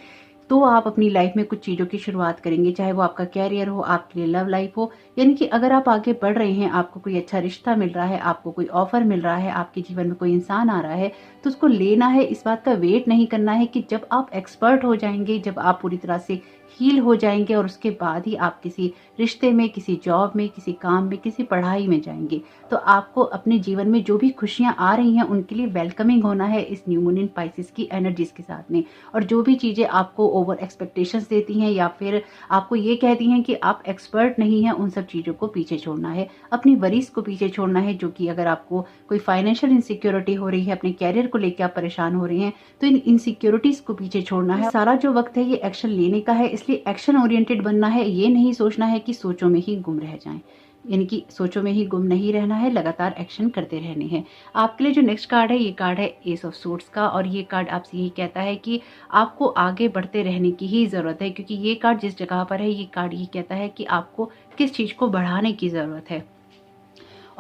तो आप अपनी लाइफ में कुछ चीज़ों की शुरुआत करेंगे, चाहे वो आपका कैरियर हो, आपके लिए लव लाइफ हो। यानी कि अगर आप आगे बढ़ रहे हैं, आपको कोई अच्छा रिश्ता मिल रहा है, आपको कोई ऑफर मिल रहा है, आपके जीवन में कोई इंसान आ रहा है, तो उसको लेना है। इस बात का वेट नहीं करना है कि जब आप एक्सपर्ट हो जाएंगे, जब आप पूरी तरह से हील हो जाएंगे और उसके बाद ही आप किसी रिश्ते में, किसी जॉब में, किसी काम में, किसी पढ़ाई में जाएंगे। तो आपको अपने जीवन में जो भी खुशियां आ रही हैं उनके लिए वेलकमिंग होना है इस न्यू मून इन पाइसेस की एनर्जीज के साथ में। और जो भी चीज़ें आपको ओवर एक्सपेक्टेशंस देती हैं या फिर आपको ये कहती हैं कि आप एक्सपर्ट नहीं हैं, उन सब चीज़ों को पीछे छोड़ना है, अपनी वरीज को पीछे छोड़ना है। जो कि अगर आपको कोई फाइनेंशियल इनसिक्योरिटी हो रही है, अपने कैरियर को लेकर आप परेशान हो रहे हैं, तो इन इनसिक्योरिटीज को पीछे छोड़ना है। सारा जो वक्त है ये एक्शन लेने का है, इसलिए एक्शन ओरिएंटेड बनना है। ये नहीं सोचना है कि सोचों में ही गुम रह जाएं, यानी कि सोचों में ही गुम नहीं रहना है, लगातार एक्शन करते रहने हैं। आपके लिए जो नेक्स्ट कार्ड है ये कार्ड है एस ऑफ सोर्ड्स का और ये कार्ड आपसे यही कहता है कि आपको आगे बढ़ते रहने की ही ज़रूरत है, क्योंकि ये कार्ड जिस जगह पर है ये कार्ड ये कहता है कि आपको किस चीज़ को बढ़ाने की ज़रूरत है।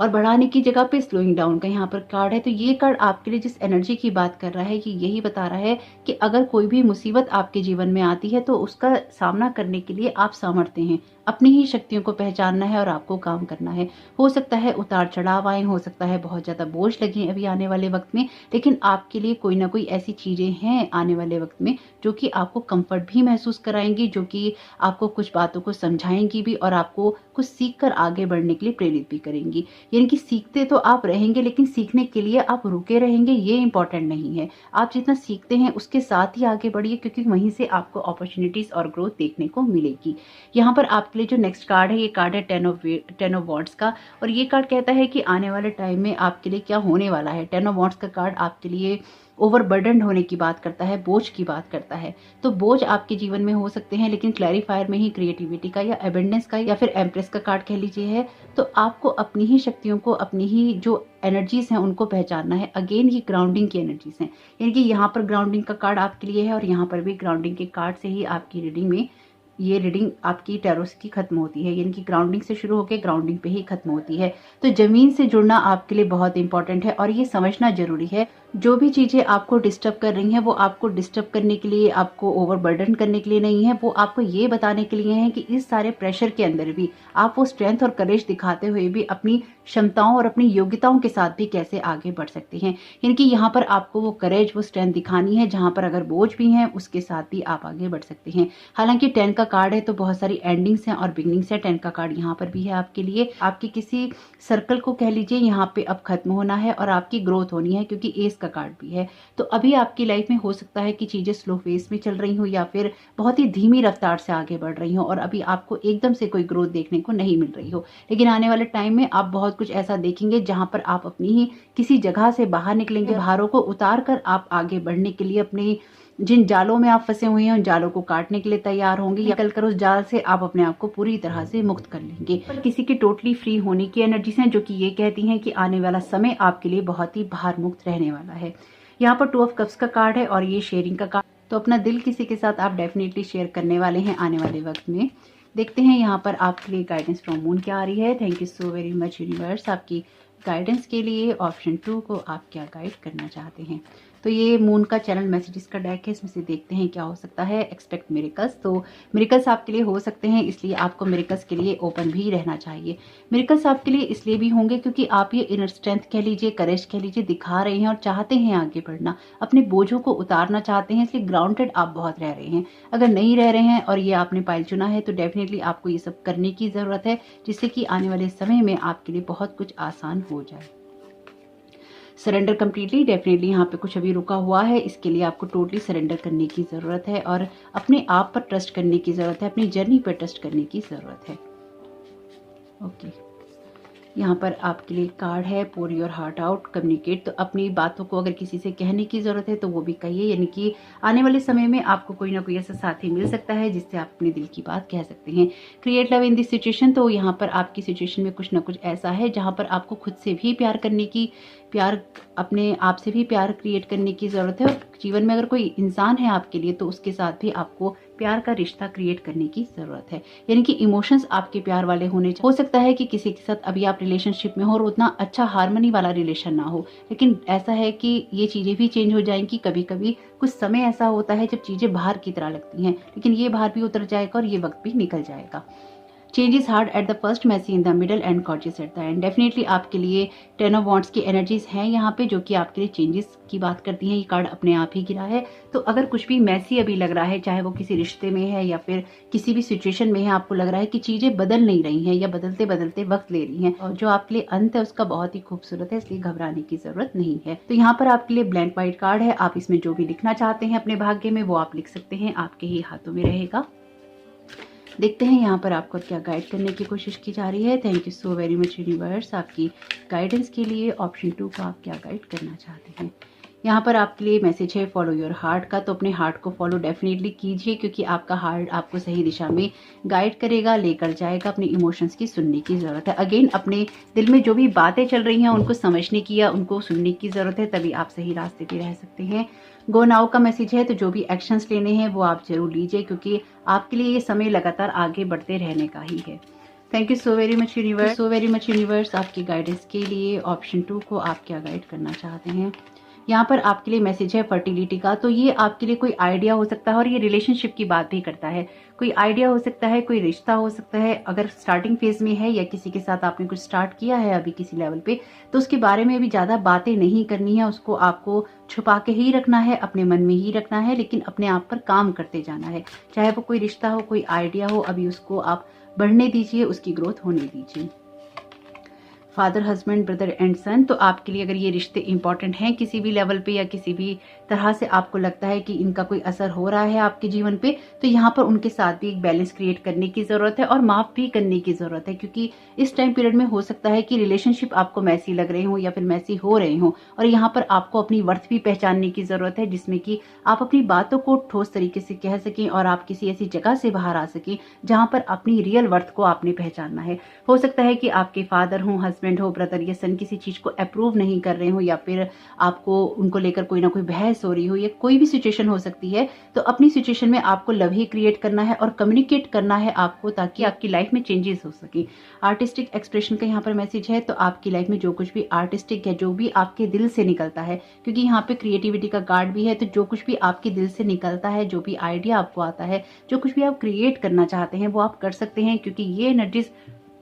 और बढ़ाने की जगह पे स्लोइंग डाउन का यहाँ पर कार्ड है। तो ये कार्ड आपके लिए जिस एनर्जी की बात कर रहा है, ये यही बता रहा है कि अगर कोई भी मुसीबत आपके जीवन में आती है तो उसका सामना करने के लिए आप सामर्थ्य हैं। अपनी ही शक्तियों को पहचानना है और आपको काम करना है। हो सकता है उतार चढ़ाव आए, हो सकता है बहुत ज़्यादा बोझ लगे अभी आने वाले वक्त में, लेकिन आपके लिए कोई ना कोई ऐसी चीज़ें हैं आने वाले वक्त में जो कि आपको कंफर्ट भी महसूस कराएंगी, जो कि आपको कुछ बातों को समझाएंगी भी और आपको कुछ सीख कर आगे बढ़ने के लिए प्रेरित भी करेंगी। यानी कि सीखते तो आप रहेंगे, लेकिन सीखने के लिए आप रुके रहेंगे ये इंपॉर्टेंट नहीं है। आप जितना सीखते हैं उसके साथ ही आगे बढ़िए, क्योंकि वहीं से आपको अपॉर्चुनिटीज और ग्रोथ देखने को मिलेगी। यहाँ पर आपके लिए जो नेक्स्ट कार्ड है, ये कार्ड है टेन ऑफ वॉन्ड्स का, और ये कार्ड कहता है कि आने वाले टाइम में आपके लिए क्या होने वाला है। टेन ऑफ वॉन्ड्स का कार्ड आपके लिए ओवरबर्डन होने की बात करता है, बोझ की बात करता है। तो बोझ आपके जीवन में हो सकते हैं, लेकिन क्लैरिफायर में ही क्रिएटिविटी का या एबेंडेंस का या फिर एम्प्रेस का कार्ड कह लीजिए है। तो आपको अपनी ही शक्तियों को, अपनी ही जो एनर्जीज हैं उनको पहचानना है। अगेन ये ग्राउंडिंग की एनर्जीज हैं, यानी कि यहाँ पर ग्राउंडिंग का कार्ड आपके लिए है और यहाँ पर भी ग्राउंडिंग के कार्ड से ही आपकी रीडिंग में ये रीडिंग आपकी टैरो की खत्म होती है। यानी कि ग्राउंडिंग से शुरू होकर ग्राउंडिंग पे ही खत्म होती है। तो जमीन से जुड़ना आपके लिए बहुत इंपॉर्टेंट है और ये समझना जरूरी है, जो भी चीजें आपको डिस्टर्ब कर रही हैं वो आपको डिस्टर्ब करने के लिए, आपको ओवरबर्डन करने के लिए नहीं है। वो आपको ये बताने के लिए है कि इस सारे प्रेशर के अंदर भी आप वो स्ट्रेंथ और करेज दिखाते हुए भी अपनी क्षमताओं और अपनी योग्यताओं के साथ भी कैसे आगे बढ़ सकते हैं। यानी कि यहाँ पर आपको वो करेज, वो स्ट्रेंथ दिखानी है, जहां पर अगर बोझ भी हैं उसके साथ भी आप आगे बढ़ सकते हैं। हालांकि 10 का कार्ड है तो बहुत सारी एंडिंग्स हैं और बिगनिंग्स है। 10 का कार्ड यहाँ पर भी है आपके लिए। आपके किसी सर्कल को कह लीजिए यहाँ पे अब खत्म होना है और आपकी ग्रोथ होनी है, क्योंकि एस का कार्ड भी है। तो अभी आपकी लाइफ में हो सकता है कि चीजें स्लो फेस में चल रही हो या फिर बहुत ही धीमी रफ्तार से आगे बढ़ रही हो और अभी आपको एकदम से कोई ग्रोथ देखने को नहीं मिल रही हो। लेकिन आने वाले टाइम में आप बहुत कुछ ऐसा देखेंगे जहां पर आप अपनी ही किसी जगह से बाहर निकलेंगे, भारों को उतार कर आप आगे बढ़ने के लिए अपने जिन जालों में आप फंसे हुए हैं उन जालों को काटने के लिए तैयार होंगे, या निकल कर उस जाल से आप अपने आप को पूरी तरह से मुक्त कर लेंगे। पर किसी की टोटली फ्री होने की एनर्जीज हैं जो कि ये कहती हैं कि आने वाला समय आपके लिए बहुत ही भार मुक्त रहने वाला है। यहाँ पर 2 ऑफ कप्स का कार्ड है और ये शेयरिंग का कार्ड। तो अपना दिल किसी के साथ आप डेफिनेटली शेयर करने वाले हैं आने वाले वक्त में। देखते हैं यहाँ पर आपके लिए गाइडेंस फ्रॉम मून क्या आ रही है। Thank you so very much universe, आपकी गाइडेंस के लिए। ऑप्शन 2 को आप क्या गाइड करना चाहते हैं। तो ये मून का चैनल मैसेजेस का डेक है, इसमें से देखते हैं क्या हो सकता है। एक्सपेक्ट मिरेकल्स, तो मिरेकल्स आपके लिए हो सकते हैं, इसलिए आपको मिरेकल्स के लिए ओपन भी रहना चाहिए। मिरेकल्स आपके लिए इसलिए भी होंगे क्योंकि आप ये इनर स्ट्रेंथ कह लीजिए, करेज कह लीजिए, दिखा रहे हैं और चाहते हैं आगे बढ़ना, अपने बोझों को उतारना चाहते हैं, इसलिए ग्राउंडेड आप बहुत रह रहे हैं। अगर नहीं रह रहे हैं और ये आपने पाइल चुना है तो डेफिनेटली आपको ये सब करने की जरूरत है, जिससे कि आने वाले समय में आपके लिए बहुत कुछ आसान हो जाए। सरेंडर कम्प्लीटली, डेफिनेटली यहाँ पे कुछ अभी रुका हुआ है, इसके लिए आपको टोटली सरेंडर करने की ज़रूरत है और अपने आप पर ट्रस्ट करने की ज़रूरत है, अपनी जर्नी पर ट्रस्ट करने की ज़रूरत है। ओके, यहाँ पर आपके लिए कार्ड है पोर योर हार्ट आउट, कम्युनिकेट। तो अपनी बातों को अगर किसी से कहने की ज़रूरत है तो वो भी कहिए, यानी कि आने वाले समय में आपको कोई ना कोई ऐसा साथी मिल सकता है जिससे आप अपने दिल की बात कह सकते हैं। Create love in this situation, तो यहाँ पर आपकी सिचुएशन में कुछ ना कुछ ऐसा है जहाँ पर आपको खुद से भी प्यार करने की, अपने आप से भी प्यार क्रिएट करने की ज़रूरत है। और जीवन में अगर कोई इंसान है आपके लिए तो उसके साथ भी आपको प्यार का रिश्ता क्रिएट करने की ज़रूरत है, यानी कि इमोशंस आपके प्यार वाले होने चाहिए। हो सकता है कि किसी के साथ अभी आप रिलेशनशिप में हो और उतना अच्छा हार्मनी वाला रिलेशन ना हो, लेकिन ऐसा है कि ये चीज़ें भी चेंज हो जाएंगी। कभी कभी कुछ समय ऐसा होता है जब चीज़ें बाहर की तरह लगती हैं, लेकिन ये बाहर भी उतर जाएगा और ये वक्त भी निकल जाएगा। Change is hard at the first, messy in the middle and gorgeous at the end. Definitely आपके लिए 10 ऑफ वॉन्ड्स की एनर्जीज हैं यहाँ पे, जो कि आपके लिए चेंजेस की बात करती हैं। ये कार्ड अपने आप ही गिरा है। तो अगर कुछ भी मैसी अभी लग रहा है, चाहे वो किसी रिश्ते में है या फिर किसी भी सिचुएशन में है, आपको लग रहा है कि चीजें बदल नहीं रही हैं या बदलते बदलते वक्त ले रही हैं, और जो आपके लिए अंत है उसका बहुत ही खूबसूरत है, इसलिए घबराने की जरूरत नहीं है। तो यहाँ पर आपके लिए ब्लैंक व्हाइट कार्ड है। आप इसमें जो भी लिखना चाहते हैं अपने भाग्य में वो आप लिख सकते हैं, आपके ही हाथों में रहेगा। देखते हैं यहाँ पर आपको क्या गाइड करने की कोशिश की जा रही है। Thank you so very much universe, आपकी गाइडेंस के लिए। ऑप्शन 2 का आप क्या गाइड करना चाहते हैं। यहाँ पर आपके लिए मैसेज है फॉलो योर हार्ट का। तो अपने हार्ट को फॉलो डेफिनेटली कीजिए, क्योंकि आपका हार्ट आपको सही दिशा में गाइड करेगा, लेकर जाएगा। अपने इमोशंस की सुनने की ज़रूरत है। अगेन अपने दिल में जो भी बातें चल रही हैं उनको समझने की या उनको सुनने की ज़रूरत है, तभी आप सही रास्ते पे रह सकते हैं। गो नाउ का मैसेज है, तो जो भी एक्शंस लेने हैं वो आप जरूर लीजिए, क्योंकि आपके लिए ये समय लगातार आगे बढ़ते रहने का ही है। Thank you so very much universe आपकी गाइडेंस के लिए। ऑप्शन 2 को आप क्या गाइड करना चाहते हैं? यहाँ पर आपके लिए मैसेज है फर्टिलिटी का। तो ये आपके लिए कोई आइडिया हो सकता है और ये रिलेशनशिप की बात भी करता है। कोई आइडिया हो सकता है, कोई रिश्ता हो सकता है। अगर स्टार्टिंग फेज में है या किसी के साथ आपने कुछ स्टार्ट किया है अभी किसी लेवल पे, तो उसके बारे में अभी ज्यादा बातें नहीं करनी है। उसको आपको छुपा के ही रखना है, अपने मन में ही रखना है, लेकिन अपने आप पर काम करते जाना है। चाहे वो कोई रिश्ता हो, कोई आइडिया हो, अभी उसको आप बढ़ने दीजिए, उसकी ग्रोथ होने दीजिए। फादर, हस्बैंड, ब्रदर एंड सन। तो आपके लिए अगर ये रिश्ते इंपॉर्टेंट हैं किसी भी लेवल पे या किसी भी तरह से आपको लगता है कि इनका कोई असर हो रहा है आपके जीवन पे, तो यहाँ पर उनके साथ भी एक बैलेंस क्रिएट करने की जरूरत है और माफ भी करने की जरूरत है। क्योंकि इस टाइम पीरियड में हो सकता है कि रिलेशनशिप आपको मैसी लग रहे हो या फिर मैसी हो रहे हो, और यहाँ पर आपको अपनी वर्थ भी पहचानने की जरूरत है, जिसमें कि आप अपनी बातों को ठोस तरीके से कह सकें और आप किसी ऐसी जगह से बाहर आ सकें जहां पर अपनी रियल वर्थ को आपने पहचानना है। हो सकता है कि आपके फादर हो, हस्बैंड हो, ब्रदर या सन किसी चीज को अप्रूव नहीं कर रहे हो, या फिर आपको उनको लेकर कोई ना कोई बहस हो रही हो, या कोई भी सिचुएशन हो सकती है। तो अपनी सिचुएशन में आपको लव ही क्रिएट करना है और कम्युनिकेट करना है आपको, ताकि आपकी लाइफ में चेंजेस हो सके। आर्टिस्टिक एक्सप्रेशन का यहाँ पर मैसेज है। तो आपकी लाइफ में जो कुछ भी आर्टिस्टिक है, जो भी आपके दिल से निकलता है, क्योंकि यहाँ पे क्रिएटिविटी का कार्ड भी है, तो जो कुछ भी आपके दिल से निकलता है, जो भी आइडिया आपको आता है, जो कुछ भी आप क्रिएट करना चाहते हैं, वो आप कर सकते हैं। क्योंकि ये एनर्जीज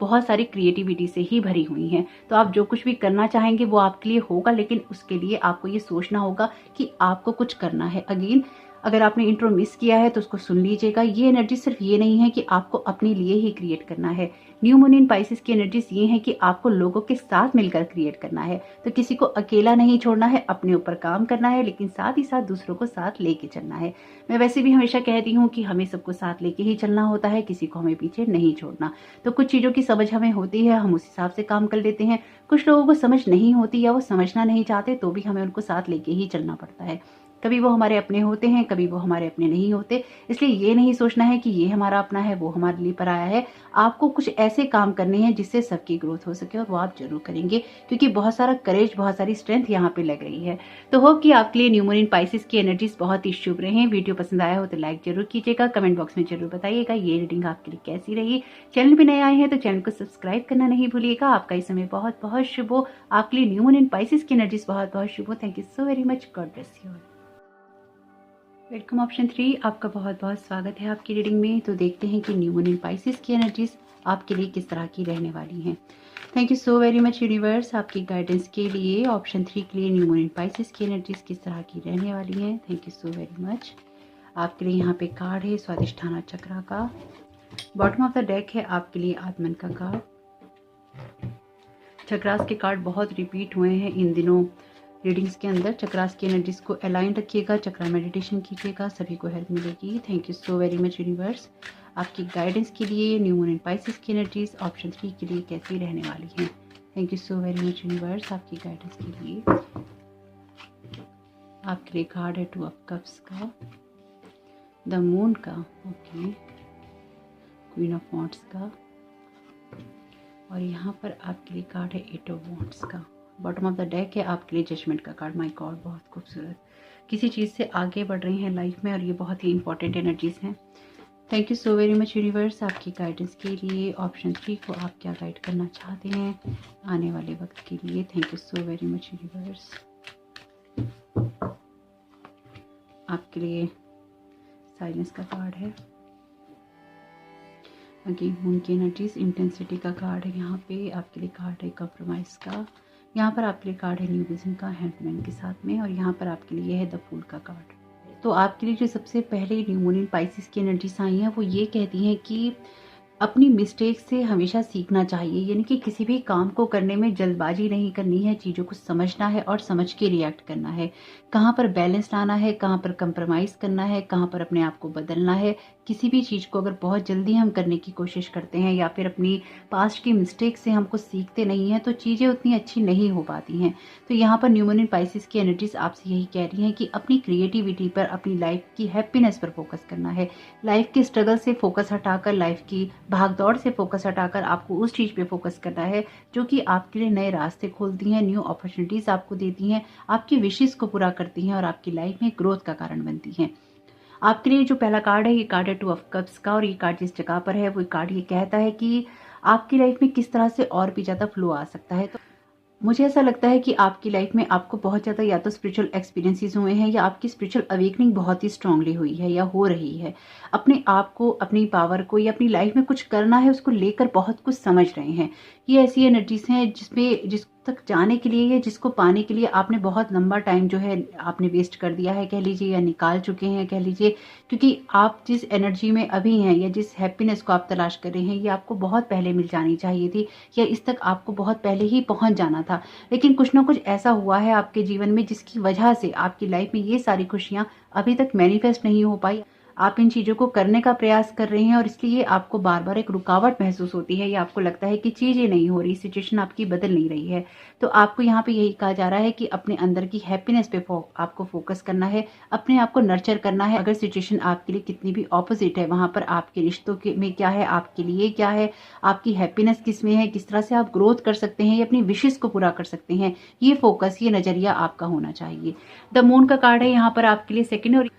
बहुत सारी क्रिएटिविटी से ही भरी हुई हैं। तो आप जो कुछ भी करना चाहेंगे वो आपके लिए होगा, लेकिन उसके लिए आपको ये सोचना होगा कि आपको कुछ करना है। अगेन, अगर आपने इंट्रो मिस किया है तो उसको सुन लीजिएगा। ये एनर्जी सिर्फ ये नहीं है कि आपको अपने लिए ही क्रिएट करना है। न्यू मून इन पाइसेस की एनर्जीज ये है कि आपको लोगों के साथ मिलकर क्रिएट करना है। तो किसी को अकेला नहीं छोड़ना है, अपने ऊपर काम करना है, लेकिन साथ ही साथ दूसरों को साथ लेके चलना है। मैं वैसे भी हमेशा कहती हूँ कि हमें सबको साथ लेके ही चलना होता है, किसी को हमें पीछे नहीं छोड़ना। तो कुछ चीजों की समझ हमें होती है, हम उस हिसाब से काम कर लेते हैं। कुछ लोगों को समझ नहीं होती या वो समझना नहीं चाहते, तो भी हमें उनको साथ लेके ही चलना पड़ता है। कभी वो हमारे अपने होते हैं, कभी वो हमारे अपने नहीं होते। इसलिए ये नहीं सोचना है कि ये हमारा अपना है, वो हमारे लिए पराया है। आपको कुछ ऐसे काम करने हैं जिससे सबकी ग्रोथ हो सके, और वो आप जरूर करेंगे, क्योंकि बहुत सारा करेज, बहुत सारी स्ट्रेंथ यहाँ पे लग रही है। तो होप कि आपके लिए न्यू मून इन पाइसेस की एनर्जीज बहुत ही शुभ रहे। वीडियो पसंद आया हो तो लाइक जरूर कीजिएगा, कमेंट बॉक्स में जरूर बताइएगा ये रीडिंग आपके लिए कैसी रही। चैनल पे नए आए हैं तो चैनल को सब्सक्राइब करना नहीं भूलिएगा। आपका इस समय बहुत बहुत शुभ हो। आपके लिए न्यू मून इन पाइसेस की एनर्जीज बहुत बहुत शुभ हो। Thank you so very much. God bless you. Welcome option 3, आपका बहुत बहुत स्वागत है आपकी रीडिंग में। तो देखते हैं कि न्यू मून इन पाइसेस की एनर्जीज आपके लिए किस तरह की रहने वाली हैं। Thank you so very much universe आपकी गाइडेंस के लिए। ऑप्शन 3 के लिए न्यू मून इन पाइसेस की एनर्जीज किस तरह की रहने वाली हैं। Thank you so very much. आपके लिए यहाँ पे कार्ड है स्वादिष्ठाना चक्रा का। बॉटम ऑफ द डेक है आपके लिए आत्मन का कार्ड। चक्रास के कार्ड बहुत रिपीट हुए हैं इन दिनों रीडिंग्स के अंदर। चक्रास की एनर्जीज को अलाइन रखिएगा, चक्रा मेडिटेशन कीजिएगा, सभी को हेल्प मिलेगी। Thank you so very much universe आपकी गाइडेंस के लिए। न्यू मून इन पाइसेस की एनर्जीज ऑप्शन 3 के लिए कैसी रहने वाली हैं। Thank you so very much universe आपकी गाइडेंस के लिए। आपके लिए कार्ड है 2 ऑफ कप्स का, द मून का, ओके, क्वीन ऑफ वॉन्ड्स का, और यहाँ पर आपके लिए कार्ड है 8 ऑफ वॉन्ड्स का। बॉटम ऑफ द डेक है आपके लिए जजमेंट का कार्ड। माय गॉड, बहुत खूबसूरत। किसी चीज़ से आगे बढ़ रही हैं लाइफ में, और ये बहुत ही इंपॉर्टेंट एनर्जीज हैं। Thank you so very much universe आपकी गाइडेंस के लिए। ऑप्शन 3 को आप क्या गाइड करना चाहते हैं आने वाले वक्त के लिए। Thank you so very much universe. आपके लिए साइलेंस का कार्ड है। अगेन मून की एनर्जीज, इंटेंसिटी का कार्ड है। यहाँ पे आपके लिए कार्ड है कॉम्प्रोमाइज का। यहाँ पर आपके लिए कार्ड है न्यू विजन का हैंडमैन के साथ में, और यहाँ पर आपके लिए है द फूल का कार्ड। तो आपके लिए जो सबसे पहले न्यू मून इन पाइसेस की एनर्जीज आई हैं वो ये कहती हैं कि अपनी मिस्टेक से हमेशा सीखना चाहिए। यानी कि किसी भी काम को करने में जल्दबाजी नहीं करनी है, चीज़ों को समझना है और समझ के रिएक्ट करना है। कहाँ पर बैलेंस लाना है, कहाँ पर कंप्रोमाइज़ करना है, कहाँ पर अपने आप को बदलना है। किसी भी चीज़ को अगर बहुत जल्दी हम करने की कोशिश करते हैं या फिर अपनी पास्ट की मिस्टेक से हमको सीखते नहीं हैं, तो चीज़ें उतनी अच्छी नहीं हो पाती हैं। तो यहाँ पर न्यू मून इन पाइसेस की एनर्जीज आपसे यही कह रही हैं कि अपनी क्रिएटिविटी पर, अपनी लाइफ की हैप्पीनेस पर फोकस करना है। लाइफ के स्ट्रगल से फोकस हटाकर, लाइफ की भागदौड़ से फोकस हटाकर आपको उस चीज़ पे फोकस करना है जो कि आपके लिए नए रास्ते खोलती हैं, न्यू अपॉर्चुनिटीज आपको देती हैं, आपकी विशेष को पूरा करती हैं और आपकी लाइफ में ग्रोथ का कारण बनती हैं। आपके लिए जो पहला कार्ड है ये कार्ड है 2 ऑफ कप्स का, और ये कार्ड जिस जगह पर है वो कार्ड ये कहता है कि आपकी लाइफ में किस तरह से और भी ज़्यादा फ्लो आ सकता है। तो मुझे ऐसा लगता है कि आपकी लाइफ में आपको बहुत ज़्यादा या तो स्पिरिचुअल एक्सपीरियंसेस हुए हैं या आपकी स्पिरिचुअल अवेकनिंग बहुत ही स्ट्रांगली हुई है या हो रही है। अपने आप को, अपनी पावर को या अपनी लाइफ में कुछ करना है उसको लेकर बहुत कुछ समझ रहे हैं। ये ऐसी एनर्जीज हैं जिस तक जाने के लिए या जिसको पाने के लिए आपने बहुत लंबा टाइम जो है आपने वेस्ट कर दिया है कह लीजिए, या निकाल चुके हैं कह लीजिए, क्योंकि आप जिस एनर्जी में अभी हैं या जिस हैप्पीनेस को आप तलाश कर रहे हैं ये आपको बहुत पहले मिल जानी चाहिए थी, या इस तक आपको बहुत पहले ही पहुंच जाना था। लेकिन कुछ ना कुछ ऐसा हुआ है आपके जीवन में जिसकी वजह से आपकी लाइफ में ये सारी खुशियां अभी तक मैनिफेस्ट नहीं हो पाई। आप इन चीज़ों को करने का प्रयास कर रहे हैं और इसलिए आपको बार बार एक रुकावट महसूस होती है या आपको लगता है कि चीज़ें नहीं हो रही, सिचुएशन आपकी बदल नहीं रही है। तो आपको यहाँ पे यही कहा जा रहा है कि अपने अंदर की हैप्पीनेस पे आपको फोकस करना है, अपने आप को नर्चर करना है। अगर सिचुएशन आपके लिए कितनी भी ऑपोजिट है, वहाँ पर आपके रिश्तों में क्या है, आपके लिए क्या है, आपकी हैप्पीनेस किस में है, किस तरह से आप ग्रोथ कर सकते हैं या अपनी विशेष को पूरा कर सकते हैं, ये फोकस, ये नजरिया आपका होना चाहिए। द मून का कार्ड है यहाँ पर आपके लिए सेकेंड, और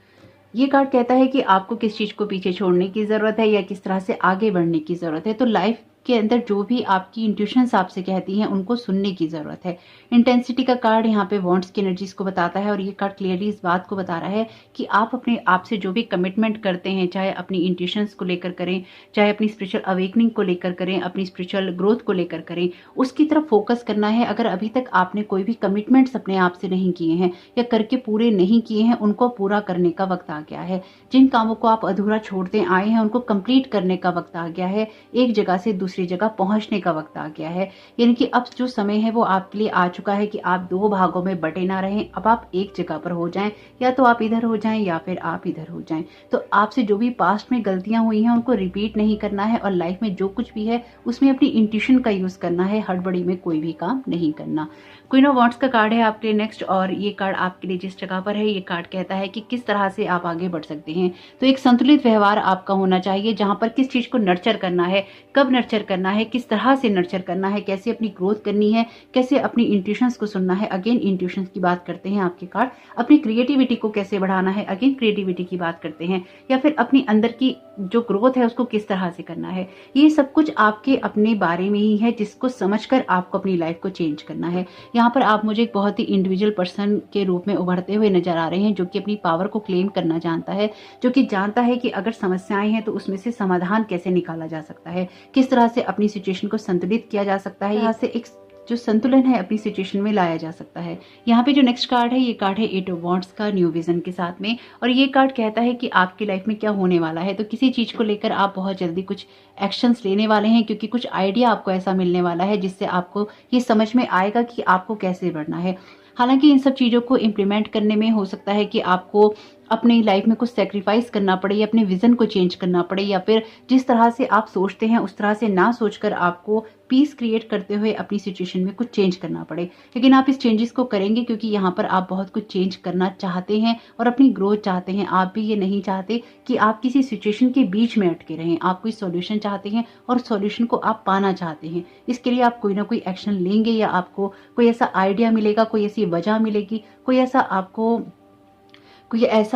ये कार्ड कहता है कि आपको किस चीज को पीछे छोड़ने की जरूरत है या किस तरह से आगे बढ़ने की जरूरत है। तो लाइफ के अंदर जो भी आपकी इंट्यूशंस आपसे कहती हैं उनको सुनने की जरूरत है। इंटेंसिटी का कार्ड यहाँ पे वांट्स की एनर्जीज को बताता है, और ये कार्ड क्लियरली इस बात को बता रहा है कि आप अपने आप से जो भी कमिटमेंट करते हैं, चाहे अपनी इंट्यूशंस को लेकर करें, चाहे अपनी स्पिरिचुअल अवेकनिंग को लेकर करें, अपनी स्पिरिचुअल ग्रोथ को लेकर करें, उसकी तरफ फोकस करना है। अगर अभी तक आपने कोई भी कमिटमेंट्स अपने आप से नहीं किए हैं या करके पूरे नहीं किए हैं, उनको पूरा करने का वक्त आ गया है। जिन कामों को आप अधूरा छोड़ते आए हैं उनको कंप्लीट करने का वक्त आ गया है। एक जगह से दूसरी जगह पहुंचने का वक्त आ गया है। यानी कि अब जो समय है वो आपके लिए आ चुका है कि आप दो भागों में बटे ना रहें, अब आप एक जगह पर हो जाएं, या तो आप इधर हो जाएं या फिर आप इधर हो जाएं। तो आपसे जो भी पास्ट में गलतियां हुई हैं उनको रिपीट नहीं करना है, और लाइफ में जो कुछ भी है उसमें अपनी इंट्यूशन का यूज करना है, हड़बड़ी में कोई भी काम नहीं करना। क्वीन ऑफ वांड्स का कार्ड है आपके लिए नेक्स्ट, और ये कार्ड आपके लिए जिस जगह पर है, ये कार्ड कहता है कि किस तरह से आप आगे बढ़ सकते हैं। तो एक संतुलित व्यवहार आपका होना चाहिए, जहां पर किस चीज को नर्चर करना है, कब नर्चर करना है, किस तरह से नर्चर करना है, कैसे अपनी ग्रोथ करनी है, कैसे अपनी इंट्यूशंस को सुनना है। अगेन इंट्यूशंस की बात करते हैं आपके कार्ड। अपनी क्रिएटिविटी को कैसे बढ़ाना है, अगेन क्रिएटिविटी की बात करते हैं। या फिर अपनी अंदर की जो ग्रोथ है उसको किस तरह से करना है। ये सब कुछ आपके अपने बारे में ही है, जिसको समझकर आपको अपनी लाइफ को चेंज करना है। यहाँ पर आप मुझे एक बहुत ही इंडिविजुअल पर्सन के रूप में उभरते हुए नजर आ रहे हैं, जो कि अपनी पावर को क्लेम करना जानता है, जो कि जानता है कि अगर समस्याएं हैं तो उसमें से समाधान कैसे निकाला जा सकता है, किस तरह से अपनी सिचुएशन को संतुलित किया जा सकता है, यहाँ से एक जो संतुलन है अपनी सिचुएशन में लाया जा सकता है। यहाँ पे जो नेक्स्ट कार्ड है, ये कार्ड है एट ऑफ वॉन्ड्स का न्यू विजन के साथ में, और ये कार्ड कहता है कि आपकी लाइफ में क्या होने वाला है। तो किसी चीज को लेकर आप बहुत जल्दी कुछ एक्शंस लेने वाले हैं, क्योंकि कुछ आइडिया आपको ऐसा मिलने वाला है जिससे आपको ये समझ में आएगा कि आपको कैसे बढ़ना है। हालांकि इन सब चीज़ों को इम्प्लीमेंट करने में हो सकता है कि आपको अपनी लाइफ में कुछ सेक्रीफाइस करना पड़े, या अपने विजन को चेंज करना पड़े, या फिर जिस तरह से आप सोचते हैं उस तरह से ना सोचकर आपको पीस क्रिएट करते हुए अपनी सिचुएशन में कुछ चेंज करना पड़े। लेकिन आप इस चेंजेस को करेंगे, क्योंकि यहाँ पर आप बहुत कुछ चेंज करना चाहते हैं और अपनी ग्रोथ चाहते हैं। आप भी ये नहीं चाहते कि आप किसी सिचुएशन के बीच में अटके रहें। आप कोई सॉल्यूशन चाहते हैं और सॉल्यूशन को आप पाना चाहते हैं। इसके लिए आप कोई ना कोई एक्शन लेंगे, या आपको कोई ऐसा आइडिया मिलेगा, कोई ऐसी वजह मिलेगी, कोई ऐसा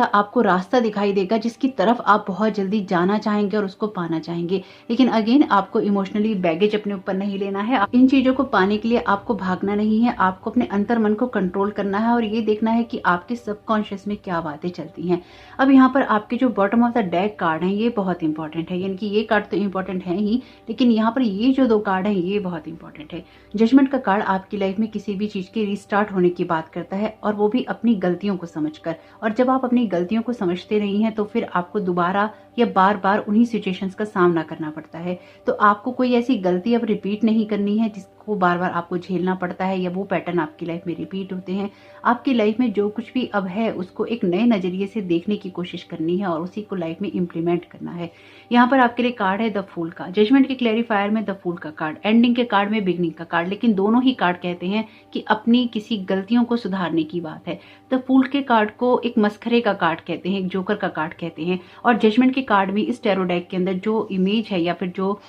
आपको रास्ता दिखाई देगा जिसकी तरफ आप बहुत जल्दी जाना चाहेंगे और उसको पाना चाहेंगे। लेकिन अगेन आपको इमोशनली बैगेज अपने ऊपर नहीं लेना है। इन चीजों को पाने के लिए आपको भागना नहीं है, आपको अपने अंतर मन को कंट्रोल करना है और ये देखना है कि आपके सबकॉन्शियस में क्या बातें चलती हैं। अब यहाँ पर आपके जो bottom of the deck card हैं ये बहुत इंपॉर्टेंट है, यानी कि ये कार्ड तो इंपॉर्टेंट है ही, लेकिन यहाँ पर ये जो दो कार्ड हैं ये बहुत इंपॉर्टेंट है। जजमेंट का कार्ड आपकी लाइफ में किसी भी चीज के रिस्टार्ट होने की बात करता है, और वो भी अपनी गलतियों को समझकर। और जब आप अपनी गलतियों को समझते नहीं हैं तो फिर आपको दोबारा या बार बार उन्हीं सिचुएशंस का सामना करना पड़ता है। तो आपको कोई ऐसी गलती अब रिपीट नहीं करनी है जिसको बार बार आपको झेलना पड़ता है, या वो पैटर्न आपकी लाइफ में रिपीट होते हैं। आपकी लाइफ में जो कुछ भी अब है उसको एक नए नजरिए से देखने की कोशिश करनी है और उसी को लाइफ में इम्प्लीमेंट करना है। यहाँ पर आपके लिए कार्ड है द फूल का। जजमेंट के क्लैरिफायर में द फूल का कार्ड, एंडिंग के कार्ड में बिगनिंग का कार्ड, लेकिन दोनों ही कार्ड कहते हैं कि अपनी किसी गलतियों को सुधारने की बात है। द फूल के कार्ड को एक मस्खरे का कार्ड कहते हैं, एक जोकर का कार्ड कहते हैं, और जजमेंट के कार्ड में इस टैरो डेक के अंदर जो इमेज है या फिर जो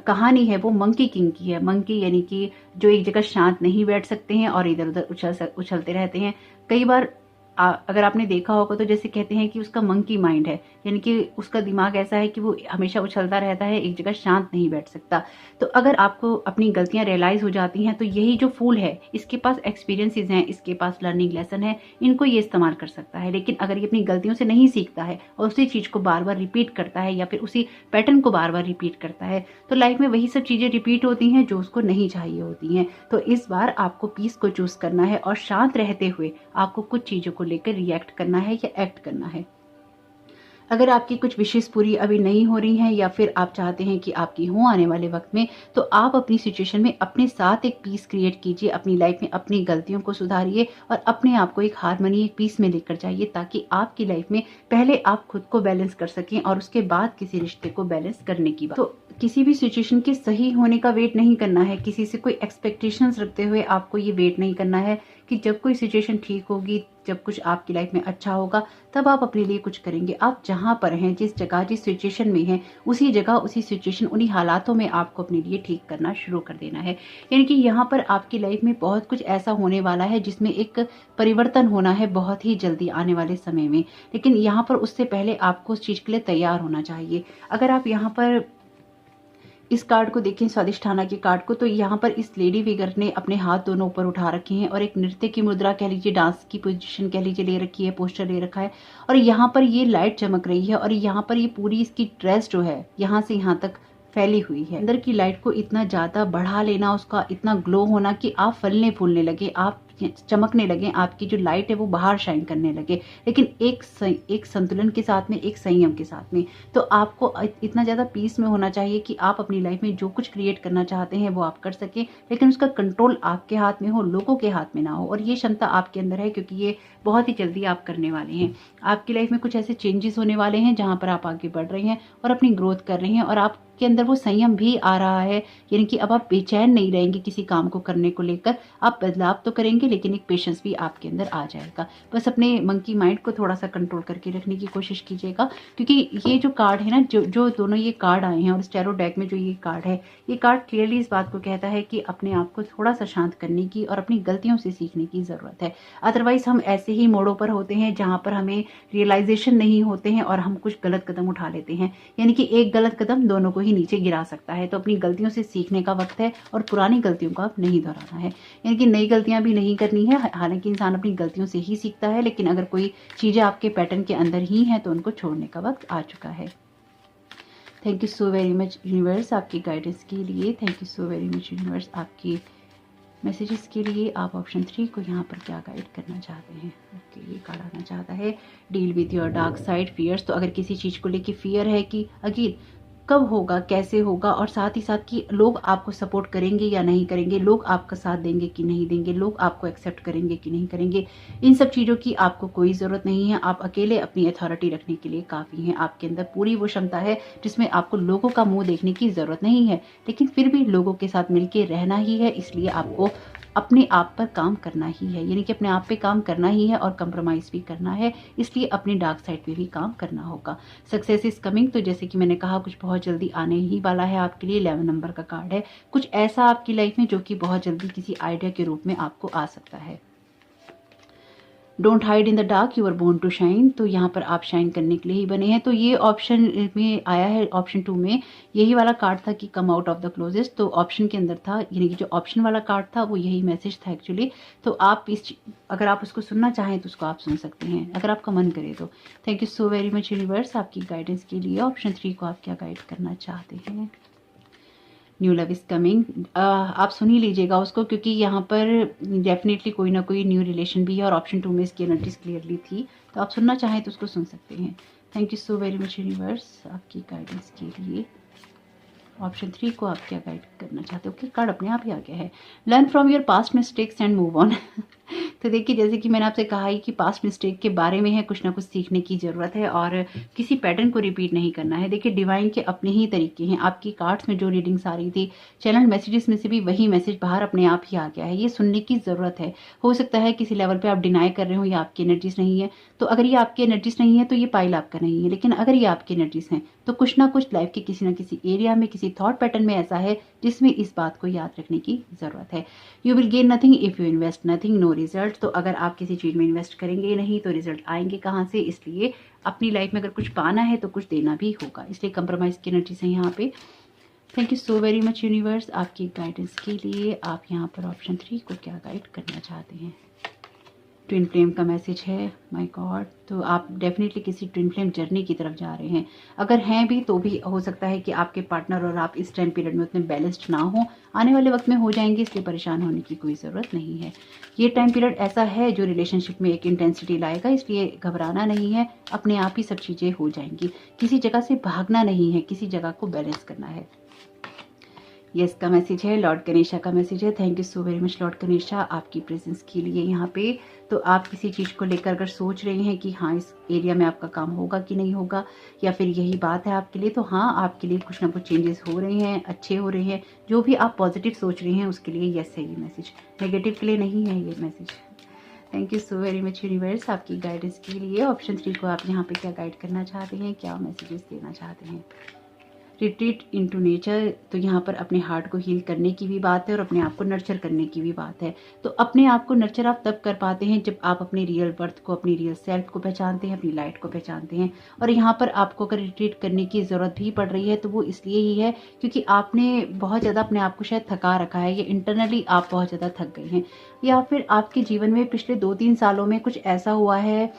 कहानी है वो मंकी किंग की है। मंकी यानी कि जो एक जगह शांत नहीं बैठ सकते हैं और इधर उधर उछलते रहते हैं। कई बार अगर आपने देखा होगा तो जैसे कहते हैं कि उसका मंकी माइंड है, यानी कि उसका दिमाग ऐसा है कि वो हमेशा उछलता रहता है, एक जगह शांत नहीं बैठ सकता। तो अगर आपको अपनी गलतियां रियलाइज हो जाती हैं तो यही जो फूल है, इसके पास एक्सपीरियंसेस हैं, इसके पास लर्निंग लेसन है, इनको ये इस्तेमाल कर सकता है। लेकिन अगर ये अपनी गलतियों से नहीं सीखता है और उसी चीज को बार बार रिपीट करता है या फिर उसी पैटर्न को बार बार रिपीट करता है, तो लाइफ में वही सब चीजें रिपीट होती हैं जो उसको नहीं चाहिए होती हैं। तो इस बार आपको पीस को चूज करना है और शांत रहते हुए आपको कुछ चीजों को लेकर रिएक्ट करना है या एक्ट करना है। अगर आपकी कुछ विशेष पूरी अभी नहीं हो रही हैं या फिर आप चाहते हैं कि आपकी हो आने वाले वक्त में, तो आप अपनी सिचुएशन में अपने साथ एक पीस क्रिएट कीजिए, अपनी लाइफ में अपनी गलतियों को सुधारिए और अपने आप को एक हार्मनी, एक पीस में लेकर जाइए, ताकि आपकी लाइफ में पहले आप खुद को बैलेंस कर सकें और उसके बाद किसी रिश्ते को बैलेंस करने की बात। तो किसी भी सिचुएशन के सही होने का वेट नहीं करना है, किसी से कोई एक्सपेक्टेशंस रखते हुए आपको ये वेट नहीं करना है कि जब कोई सिचुएशन ठीक होगी, जब कुछ आपकी लाइफ में अच्छा होगा, तब आप अपने लिए कुछ करेंगे। आप जहां पर हैं, जिस जगह, जिस सिचुएशन में हैं, उसी जगह, उसी सिचुएशन, उन्हीं हालातों में आपको अपने लिए ठीक करना शुरू कर देना है। यानी कि यहाँ पर आपकी लाइफ में बहुत कुछ ऐसा होने वाला है जिसमें एक परिवर्तन होना है बहुत ही जल्दी आने वाले समय में। लेकिन यहाँ पर उससे पहले आपको उस चीज के लिए तैयार होना चाहिए। अगर आप यहाँ पर इस कार्ड को देखें, स्वादिष्ठाना के कार्ड को, तो यहाँ पर इस लेडी फिगर ने अपने हाथ दोनों ऊपर उठा रखे हैं और एक नृत्य की मुद्रा कह लीजिए, डांस की पोजीशन कह लीजिए ले रखी है, पोस्टर ले रखा है। और यहाँ पर ये लाइट चमक रही है और यहाँ पर ये पूरी इसकी ड्रेस जो है यहाँ से यहाँ तक फैली हुई है। अंदर की लाइट को इतना ज्यादा बढ़ा लेना, उसका इतना ग्लो होना कि आप फलने फूलने लगे, आप चमकने लगे, आपकी जो लाइट है वो बाहर शाइन करने लगे, लेकिन एक संतुलन के साथ में, एक संयम के साथ में। तो आपको इतना ज्यादा पीस में होना चाहिए कि आप अपनी लाइफ में जो कुछ क्रिएट करना चाहते हैं वो आप कर सके, लेकिन उसका कंट्रोल आपके हाथ में हो, लोगों के हाथ में ना हो। और ये क्षमता आपके अंदर है, क्योंकि ये बहुत ही जल्दी आप करने वाले हैं। आपकी लाइफ में कुछ ऐसे चेंजेस होने वाले हैं जहां पर आप आगे बढ़ रहे हैं और अपनी ग्रोथ कर रहे हैं, और आप के अंदर वो संयम भी आ रहा है। यानी कि अब आप बेचैन नहीं रहेंगे किसी काम को करने को लेकर, आप बदलाव तो करेंगे लेकिन एक पेशेंस भी आपके अंदर आ जाएगा। बस अपने मंकी माइंड को थोड़ा सा कंट्रोल करके रखने की कोशिश कीजिएगा, क्योंकि ये जो कार्ड है ना, जो दोनों ये कार्ड आए हैं और इस टैरो डेक में जो ये कार्ड है, ये कार्ड क्लियरली इस बात को कहता है कि अपने आप को थोड़ा सा शांत करने की और अपनी गलतियों से सीखने की जरूरत है। अदरवाइज हम ऐसे ही मोड़ों पर होते हैं जहां पर हमें रियलाइजेशन नहीं होते हैं और हम कुछ गलत कदम उठा लेते हैं। यानी कि एक गलत कदम दोनों को ही नीचे गिरा सकता है। तो अपनी गलतियों से सीखने का वक्त है और पुरानी गलतियों को अब नहीं दोहराना है। यानी कि नई गलतियां भी नहीं करनी है। हालांकि इंसान अपनी गलतियों से ही सीखता है, लेकिन अगर कोई चीजें आपके पैटर्न के अंदर ही हैं तो उनको छोड़ने का वक्त आ चुका है। Thank you so very much universe आपकी गाइडेंस के लिए। Thank you so very much universe आपकी मैसेजेस के लिए। आप ऑप्शन 3 को यहाँ पर क्या गाइड करना चाहते हैं? ओके, ये कार्ड आना चाहता है deal with your dark side fears. तो अगर किसी चीज को लेके फियर है कि आखिर कब होगा, कैसे होगा, और साथ ही साथ कि लोग आपको सपोर्ट करेंगे या नहीं करेंगे, लोग आपका साथ देंगे कि नहीं देंगे, लोग आपको एक्सेप्ट करेंगे कि नहीं करेंगे, इन सब चीज़ों की आपको कोई ज़रूरत नहीं है। आप अकेले अपनी अथॉरिटी रखने के लिए काफ़ी हैं। आपके अंदर पूरी वो क्षमता है जिसमें आपको लोगों का मुंह देखने की ज़रूरत नहीं है, लेकिन फिर भी लोगों के साथ मिलकर रहना ही है। इसलिए आपको अपने आप पर काम करना ही है, यानी कि अपने आप पे काम करना ही है और कंप्रोमाइज़ भी करना है। इसलिए अपने डार्क साइड पे भी काम करना होगा। सक्सेस इज कमिंग, तो जैसे कि मैंने कहा कुछ बहुत जल्दी आने ही वाला है आपके लिए। 11 नंबर का कार्ड है। कुछ ऐसा आपकी लाइफ में जो कि बहुत जल्दी किसी आइडिया के रूप में आपको आ सकता है। Don't hide in the dark, you are born to shine. तो यहाँ पर आप शाइन करने के लिए ही बने हैं। तो ये ऑप्शन में आया है, ऑप्शन 2 में यही वाला कार्ड था कि कम आउट ऑफ द क्लोजेस्ट। तो ऑप्शन के अंदर था, यानी कि जो ऑप्शन वाला कार्ड था वो यही मैसेज था एक्चुअली। तो आप अगर आप उसको सुनना चाहें तो उसको आप सुन सकते हैं, अगर आपका मन करे तो। Thank you so very much universe आपकी गाइडेंस के लिए। ऑप्शन 3 को आप क्या गाइड करना चाहते हैं? New love is coming. आप सुन ही लीजिएगा उसको, क्योंकि यहाँ पर डेफिनेटली कोई ना कोई न्यू रिलेशन भी है और ऑप्शन 2 में इसकी एनर्जीज क्लियरली थी। तो आप सुनना चाहें तो उसको सुन सकते हैं। Thank you so very much universe आपकी गाइडेंस के लिए। ऑप्शन 3 को आप क्या गाइड करना चाहते हो? कि कार्ड अपने आप ही आ गया है। Learn from your past mistakes and move on. तो देखिए, जैसे कि मैंने आपसे कहा है कि पास्ट मिस्टेक के बारे में है, कुछ ना कुछ सीखने की जरूरत है और किसी पैटर्न को रिपीट नहीं करना है। देखिए, डिवाइन के अपने ही तरीके हैं। आपकी कार्ड्स में जो रीडिंग्स आ रही थी, चैनल मैसेजेस में से भी वही मैसेज बाहर अपने आप ही आ गया है। ये सुनने की जरूरत है। हो सकता है किसी लेवल पे आप डिनाई कर रहे हो या आपकी एनर्जीज नहीं है। तो अगर ये आपकी एनर्जीज नहीं है तो ये पाइल आपका नहीं है, लेकिन अगर ये आपकी एनर्जीज हैं तो कुछ ना कुछ लाइफ के किसी ना किसी एरिया में, किसी थॉट पैटर्न में ऐसा है जिसमें इस बात को याद रखने की जरूरत है। You will gain nothing if you invest nothing, no result. Result. तो अगर आप किसी चीज़ में इन्वेस्ट करेंगे नहीं तो रिजल्ट आएंगे कहाँ से, इसलिए अपनी लाइफ में अगर कुछ पाना है तो कुछ देना भी होगा, इसलिए कंप्रोमाइज़ की एनर्जीज है यहाँ पे। Thank you so very much universe आपकी गाइडेंस के लिए। आप यहाँ पर ऑप्शन 3 को क्या गाइड करना चाहते हैं? ट्विन फ्लेम का मैसेज है, माय गॉड। तो आप डेफिनेटली किसी ट्विन फ्लेम जर्नी की तरफ जा रहे हैं। अगर हैं भी तो भी हो सकता है कि आपके पार्टनर और आप इस टाइम पीरियड में उतने बैलेंस्ड ना हो, आने वाले वक्त में हो जाएंगे, इसलिए परेशान होने की कोई ज़रूरत नहीं है। ये टाइम पीरियड ऐसा है जो रिलेशनशिप में एक इंटेंसिटी लाएगा, इसलिए घबराना नहीं है, अपने आप ही सब चीज़ें हो जाएंगी। किसी जगह से भागना नहीं है, किसी जगह को बैलेंस करना है। यस का मैसेज है, लॉर्ड गणेशा का मैसेज है। Thank you so very much Lord Ganesha आपकी प्रेजेंस के लिए यहाँ पे। तो आप किसी चीज़ को लेकर अगर सोच रहे हैं कि हाँ इस एरिया में आपका काम होगा कि नहीं होगा, या फिर यही बात है आपके लिए, तो हाँ आपके लिए कुछ ना कुछ चेंजेस हो रहे हैं, अच्छे हो रहे हैं। जो भी आप पॉजिटिव सोच रहे हैं उसके लिए यस है ये मैसेज, नेगेटिव के लिए नहीं है ये message. Thank you so very much universe आपकी गाइडेंस के लिए। ऑप्शन 3 को आप यहाँ पे क्या गाइड करना चाहते हैं, क्या मैसेजेस देना चाहते हैं? रिट्रीट इनटू नेचर, तो यहाँ पर अपने हार्ट को हील करने की भी बात है और अपने आप को नर्चर करने की भी बात है। तो अपने आप को नर्चर आप तब कर पाते हैं जब आप अपने रियल बर्थ को, अपनी रियल सेल्फ को पहचानते हैं, अपनी लाइट को पहचानते हैं। और यहाँ पर आपको अगर रिट्रीट करने की ज़रूरत भी पड़ रही है तो वो इसलिए ही है क्योंकि आपने बहुत ज़्यादा अपने आप को शायद थका रखा है, या इंटरनली आप बहुत ज़्यादा थक गए हैं, या फिर आपके जीवन में पिछले 2-3 सालों में कुछ ऐसा हुआ है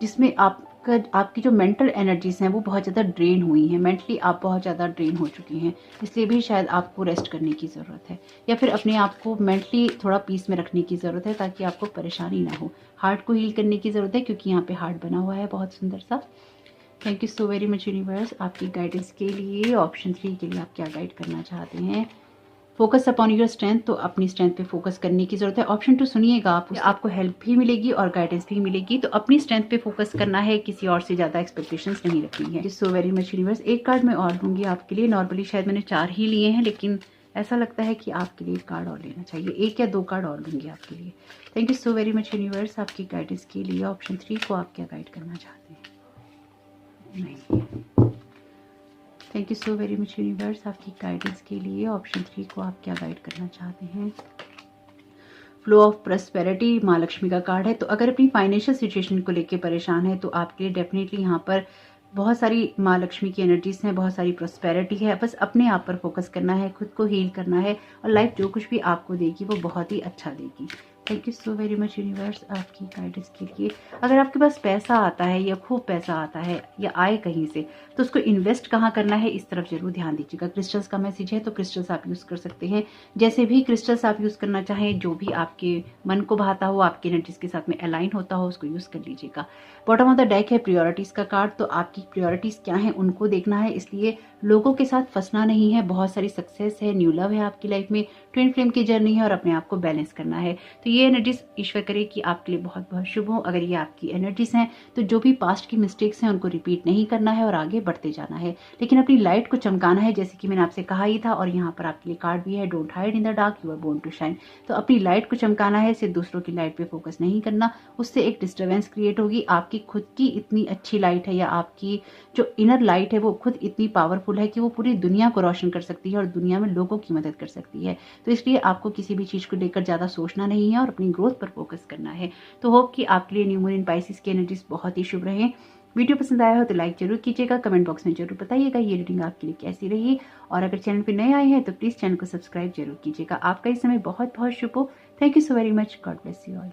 जिसमें आपकी जो मेंटल एनर्जीज हैं वो बहुत ज़्यादा ड्रेन हुई हैं, मेंटली आप बहुत ज़्यादा ड्रेन हो चुकी हैं, इसलिए भी शायद आपको रेस्ट करने की ज़रूरत है, या फिर अपने आप को मेंटली थोड़ा पीस में रखने की ज़रूरत है ताकि आपको परेशानी ना हो। हार्ट को हील करने की ज़रूरत है क्योंकि यहाँ पे हार्ट बना हुआ है बहुत सुंदर सा। Thank you so very much universe आपकी गाइडेंस के लिए। ऑप्शन 3 के लिए आप क्या गाइड करना चाहते हैं? फोकस अपॉन योर स्ट्रेंथ, तो अपनी स्ट्रेंथ पे फोकस करने की जरूरत है। ऑप्शन 2 सुनिएगा आप, आपको हेल्प भी मिलेगी और गाइडेंस भी मिलेगी। तो अपनी स्ट्रेंथ पे फोकस करना है, किसी और से ज़्यादा एक्सपेक्टेशंस नहीं रखनी है। So very much universe. एक कार्ड मैं और लूँगी आपके लिए। नॉर्मली शायद मैंने 4 ही लिए हैं, लेकिन ऐसा लगता है कि आपके लिए एक कार्ड और लेना चाहिए, 1 या 2 कार्ड और लूँगी आपके लिए। Thank you so very much universe आपकी गाइडेंस के लिए। ऑप्शन 3 को आप क्या गाइड करना चाहते हैं? नहीं। Thank you so very much universe आपकी गाइडेंस के लिए। ऑप्शन 3 को आप क्या गाइड करना चाहते हैं? फ्लो ऑफ प्रॉस्पेरिटी, माँ लक्ष्मी का कार्ड है। तो अगर अपनी फाइनेंशियल सिचुएशन को लेके परेशान है तो आपके लिए डेफिनेटली यहाँ पर बहुत सारी माँ लक्ष्मी की एनर्जीज हैं, बहुत सारी प्रॉस्पेरिटी है। बस अपने आप पर फोकस करना है, खुद को हील करना है, और लाइफ जो कुछ भी आपको देगी वो बहुत ही अच्छा देगी। Thank you so very much universe आपकी गाइडेंस के लिए। अगर आपके पास पैसा आता है या खूब पैसा आता है या आए कहीं से, तो उसको इन्वेस्ट कहाँ करना है इस तरफ जरूर ध्यान दीजिएगा। क्रिस्टल्स का मैसेज है, तो क्रिस्टल्स आप यूज़ कर सकते हैं, जैसे भी क्रिस्टल्स आप यूज़ करना चाहें, जो भी आपके मन को भाता हो, आपकी एनर्जीज के साथ में अलाइन होता हो, उसको यूज़ कर लीजिएगा। बॉटम ऑफ द डेक है प्रायोरिटीज़ का कार्ड। तो आपकी प्रायोरिटीज़ क्या हैं उनको देखना है, इसलिए लोगों के साथ फंसना नहीं है। बहुत सारी सक्सेस है, न्यू लव है आपकी लाइफ में, ट्विन फ्लेम की जर्नी है, और अपने आप को बैलेंस करना है। तो ये एनर्जीज ईश्वर करे कि आपके लिए बहुत बहुत शुभ हो। अगर ये आपकी एनर्जीज हैं तो जो भी पास्ट की मिस्टेक्स हैं उनको रिपीट नहीं करना है और आगे बढ़ते जाना है, लेकिन अपनी लाइट को चमकाना है, जैसे कि मैंने आपसे कहा ही था। और यहाँ पर आपके लिए कार्ड भी है, don't hide in the dark, you are born to shine. तो अपनी लाइट को चमकाना है, सिर्फ दूसरों की लाइट पे फोकस नहीं करना, उससे एक डिस्टर्बेंस क्रिएट होगी। आपकी खुद की इतनी अच्छी लाइट है, या आपकी जो इनर लाइट है वो खुद इतनी पावरफुल है कि वो पूरी दुनिया को रोशन कर सकती है और दुनिया में लोगों की मदद कर सकती है। तो इसलिए आपको किसी भी चीज़ को लेकर ज़्यादा सोचना नहीं है और अपनी ग्रोथ पर फोकस करना है। तो होप कि आपके लिए न्यू मून इन पाइसेस की एनर्जीज बहुत ही शुभ रहे। वीडियो पसंद आया हो तो लाइक जरूर कीजिएगा, कमेंट बॉक्स में जरूर बताइएगा ये रीडिंग आपके लिए कैसी रही, और अगर चैनल पर नए आए हैं तो प्लीज़ चैनल को सब्सक्राइब जरूर कीजिएगा। आपका इस समय बहुत बहुत शुभ हो। Thank you so very much. God bless you all.